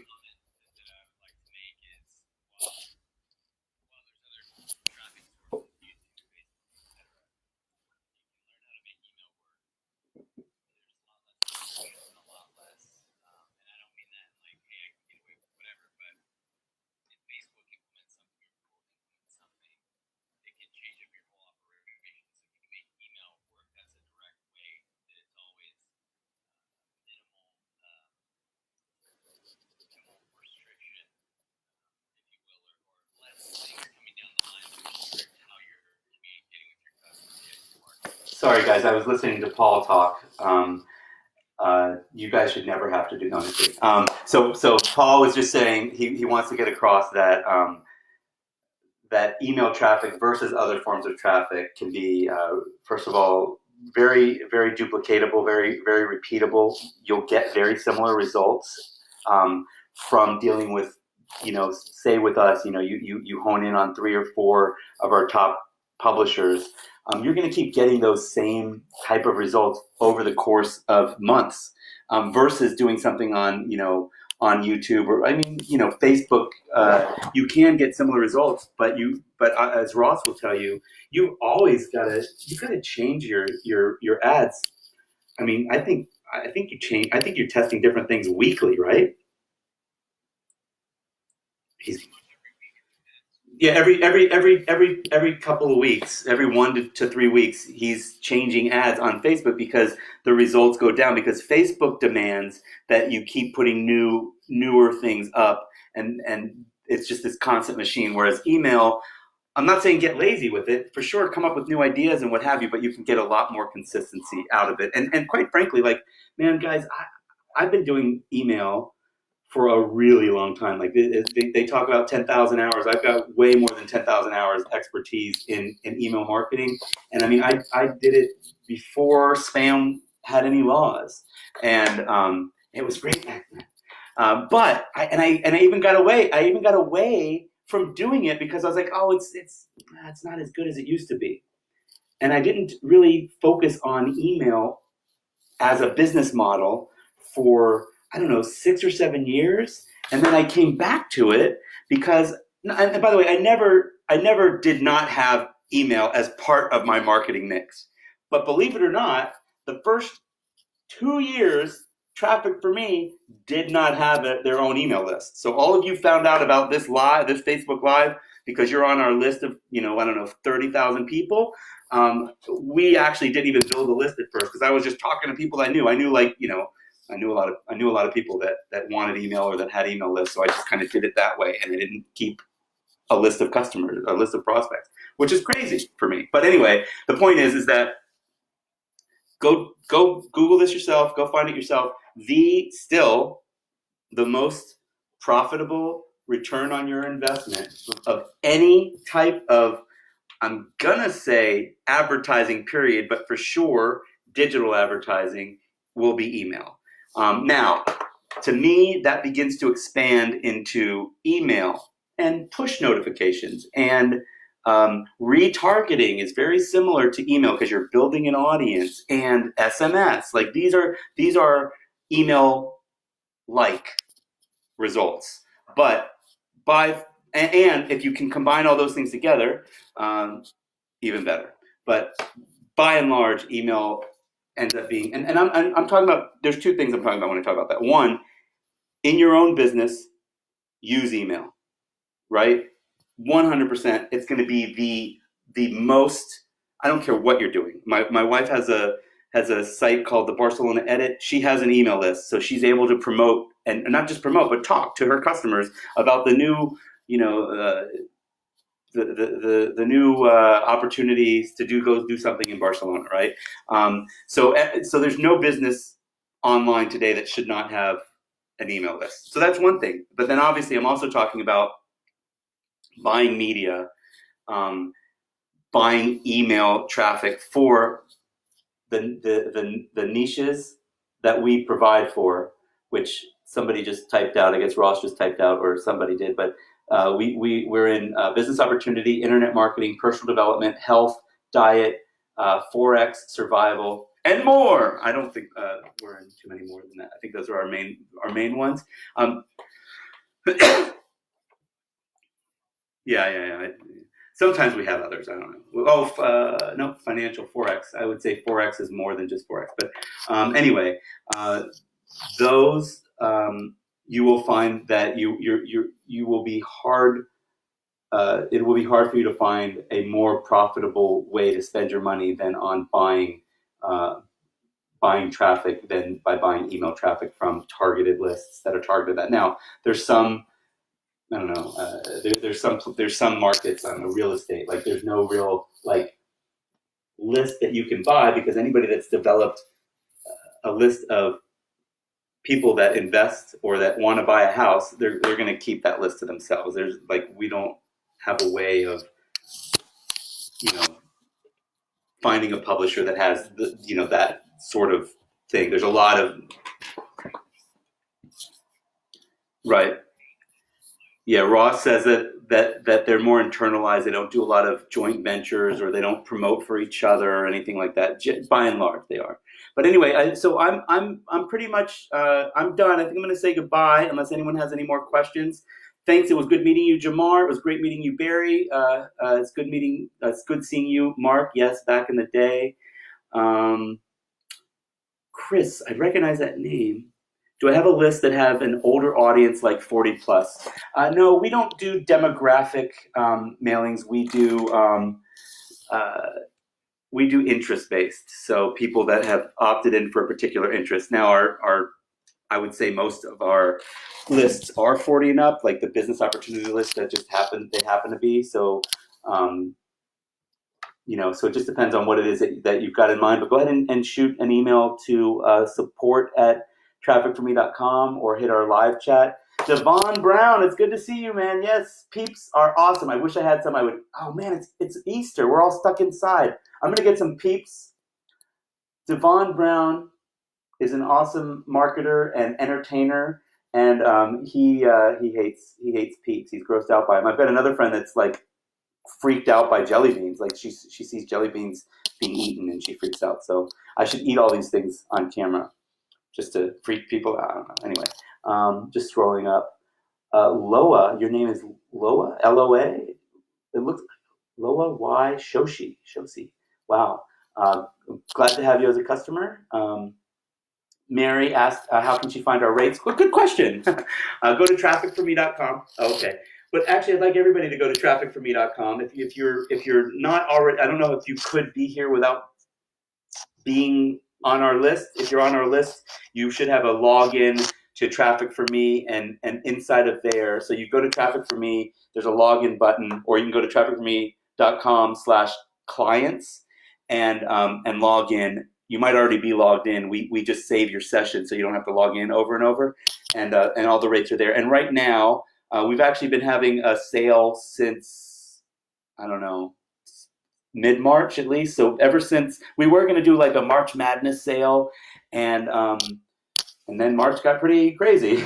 Speaker 1: Sorry, guys. I was listening to Paul talk. You guys should never have to do that. So Paul was just saying he wants to get across that that email traffic versus other forms of traffic can be, first of all, very, very duplicatable, very, very repeatable. You'll get very similar results from dealing with, say with us, you hone in on 3 or 4 of our top publishers. You're going to keep getting those same type of results over the course of months versus doing something on, on YouTube or Facebook. You can get similar results, but as Ross will tell you, you've gotta change your ads. I mean, I think you're testing different things weekly, right? Yeah, every couple of weeks, every 1 to 3 weeks, he's changing ads on Facebook because the results go down because Facebook demands that you keep putting newer things up, and it's just this constant machine. Whereas email, I'm not saying get lazy with it, for sure, come up with new ideas and what have you, but you can get a lot more consistency out of it. And quite frankly, like, man, guys, I've been doing email for a really long time. Like they talk about 10,000 hours. I've got way more than 10,000 hours expertise in email marketing. And I mean, I did it before spam had any laws, and it was great back then. But I even got away. I even got away from doing it because I was like, oh, it's not as good as it used to be, and I didn't really focus on email as a business model for, I don't know, 6 or 7 years, and then I came back to it because, and by the way, I never did not have email as part of my marketing mix. But believe it or not, the first 2 years, traffic for me did not have their own email list. So all of you found out about this Facebook Live, because you're on our list of, I don't know, 30,000 people. We actually didn't even build a list at first because I was just talking to people I knew. I knew I knew a lot of people that wanted email or that had email lists. So I just kind of did it that way, and I didn't keep a list of customers, a list of prospects, which is crazy for me. But anyway, the point is that go Google this yourself. Go find it yourself. Still the most profitable return on your investment of any type of, I'm gonna say advertising period, but for sure digital advertising will be email. Now, to me, that begins to expand into email and push notifications, and retargeting is very similar to email because you're building an audience, and SMS. Like these are email like results, but and if you can combine all those things together, even better. But by and large, email ends up being, and I'm talking about, there's two things I'm talking about when I talk about that. One, in your own business, use email, right? 100%. It's going to be the most, I don't care what you're doing. My wife has a site called the Barcelona Edit. She has an email list, so she's able to promote, and not just promote, but talk to her customers about the new, the new opportunities to go do something in Barcelona, right? So there's no business online today that should not have an email list. So that's one thing. But then obviously I'm also talking about buying media, buying email traffic for the niches that we provide for, which somebody just typed out. I guess Ross just typed out, or somebody did. But we're in business opportunity, internet marketing, personal development, health, diet, forex, survival, and more. I don't think we're in too many more than that. I think those are our main ones. Yeah. Sometimes we have others. I don't know. No, financial forex. I would say forex is more than just forex. But anyway, those you will find that you will be hard. It will be hard for you to find a more profitable way to spend your money than on buying traffic than by buying email traffic from targeted lists that are targeted at. Now, there's some, I don't know. There's some markets on the real estate. Like there's no real list that you can buy, because anybody that's developed a list of people that invest or that want to buy a house, they're going to keep that list to themselves. We don't have a way of finding a publisher that has that sort of thing. There's a lot of right. Yeah, Ross says that they're more internalized. They don't do a lot of joint ventures, or they don't promote for each other or anything like that. By and large, they are. But anyway, so I'm pretty much I'm done. I think I'm going to say goodbye unless anyone has any more questions. Thanks. It was good meeting you, Jamar. It was great meeting you, Barry. It's good seeing you, Mark. Yes, back in the day. Chris, I recognize that name. Do I have a list that have an older audience, like 40 plus? No, we don't do demographic mailings. We do interest based. So people that have opted in for a particular interest. Now, I would say most of our lists are 40 and up, like the business opportunity list that they happen to be. So, so it just depends on what it is that you've got in mind. But go ahead and shoot an email to support@trafficforme.com or hit our live chat. Devon Brown, it's good to see you, man. Yes, peeps are awesome. I wish I had some. Oh man, it's Easter. We're all stuck inside. I'm gonna get some peeps. Devon Brown is an awesome marketer and entertainer, and he hates peeps. He's grossed out by them. I've got another friend that's freaked out by jelly beans. She sees jelly beans being eaten and she freaks out. So I should eat all these things on camera just to freak people out. I don't know. Anyway, just scrolling up. Loa, your name is Loa? Loa? It looks like Loa Y Shoshi. Wow. Glad to have you as a customer. Mary asked, how can she find our rates? Well, good question. Go to trafficforme.com. Okay. But actually, I'd like everybody to go to trafficforme.com. If you're not already, I don't know if you could be here without being on our list. If you're on our list, you should have a login to Traffic for Me, and inside of there, so you go to Traffic for Me, there's a login button, or you can go to trafficforme.com/clients and log in. You might already be logged in. We just save your session so you don't have to log in over and over, and all the rates are there. And right now, we've actually been having a sale since, I don't know, mid-March at least. So ever since, we were going to do a March Madness sale, and then March got pretty crazy.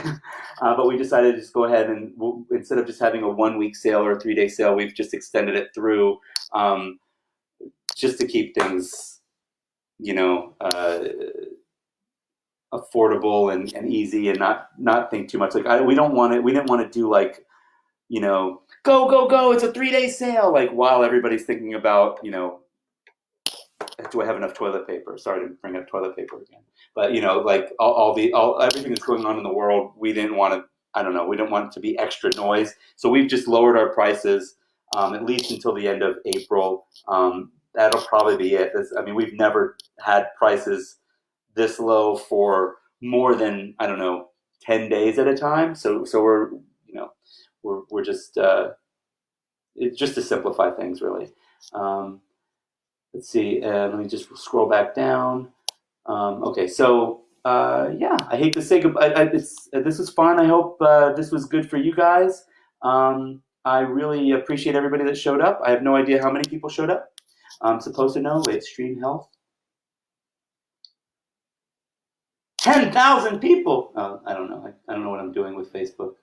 Speaker 1: But we decided to just go ahead and instead of just having a 1-week sale or a 3-day sale, we've just extended it through just to keep things, affordable and easy, and not think too much. We didn't want to do go, it's a 3-day sale, while everybody's thinking about, do I have enough toilet paper? Sorry to bring up toilet paper again. But, like everything that's going on in the world, we didn't want to, I don't know, we didn't want it to be extra noise. So we've just lowered our prices, at least until the end of April. That'll probably be it. We've never had prices this low for more than, I don't know, 10 days at a time. So we're just, it's just to simplify things, really. Let's see. Let me just scroll back down. Okay, so yeah, I hate to say goodbye. This was fun. I hope this was good for you guys. I really appreciate everybody that showed up. I have no idea how many people showed up. I'm supposed to know. Wait, stream health. 10,000 people. I don't know. I don't know what I'm doing with Facebook,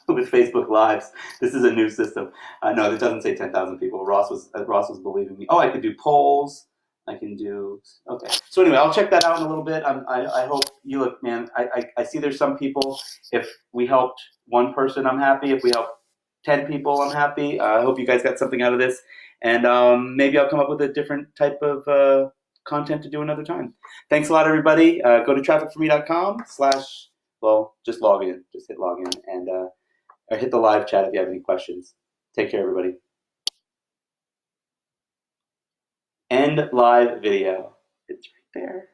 Speaker 1: with Facebook Lives. This is a new system. No, it doesn't say 10,000 people. Ross was believing me. Oh, I could do polls. I can do. Okay. So anyway, I'll check that out in a little bit. I hope you look, man. I see there's some people. If we helped one person, I'm happy. If we helped 10 people, I'm happy. I hope you guys got something out of this, and maybe I'll come up with a different type of content to do another time. Thanks a lot, everybody. Go to trafficforme.com/ well, just log in. Just hit log in and or hit the live chat if you have any questions. Take care, everybody. End live video. It's right there.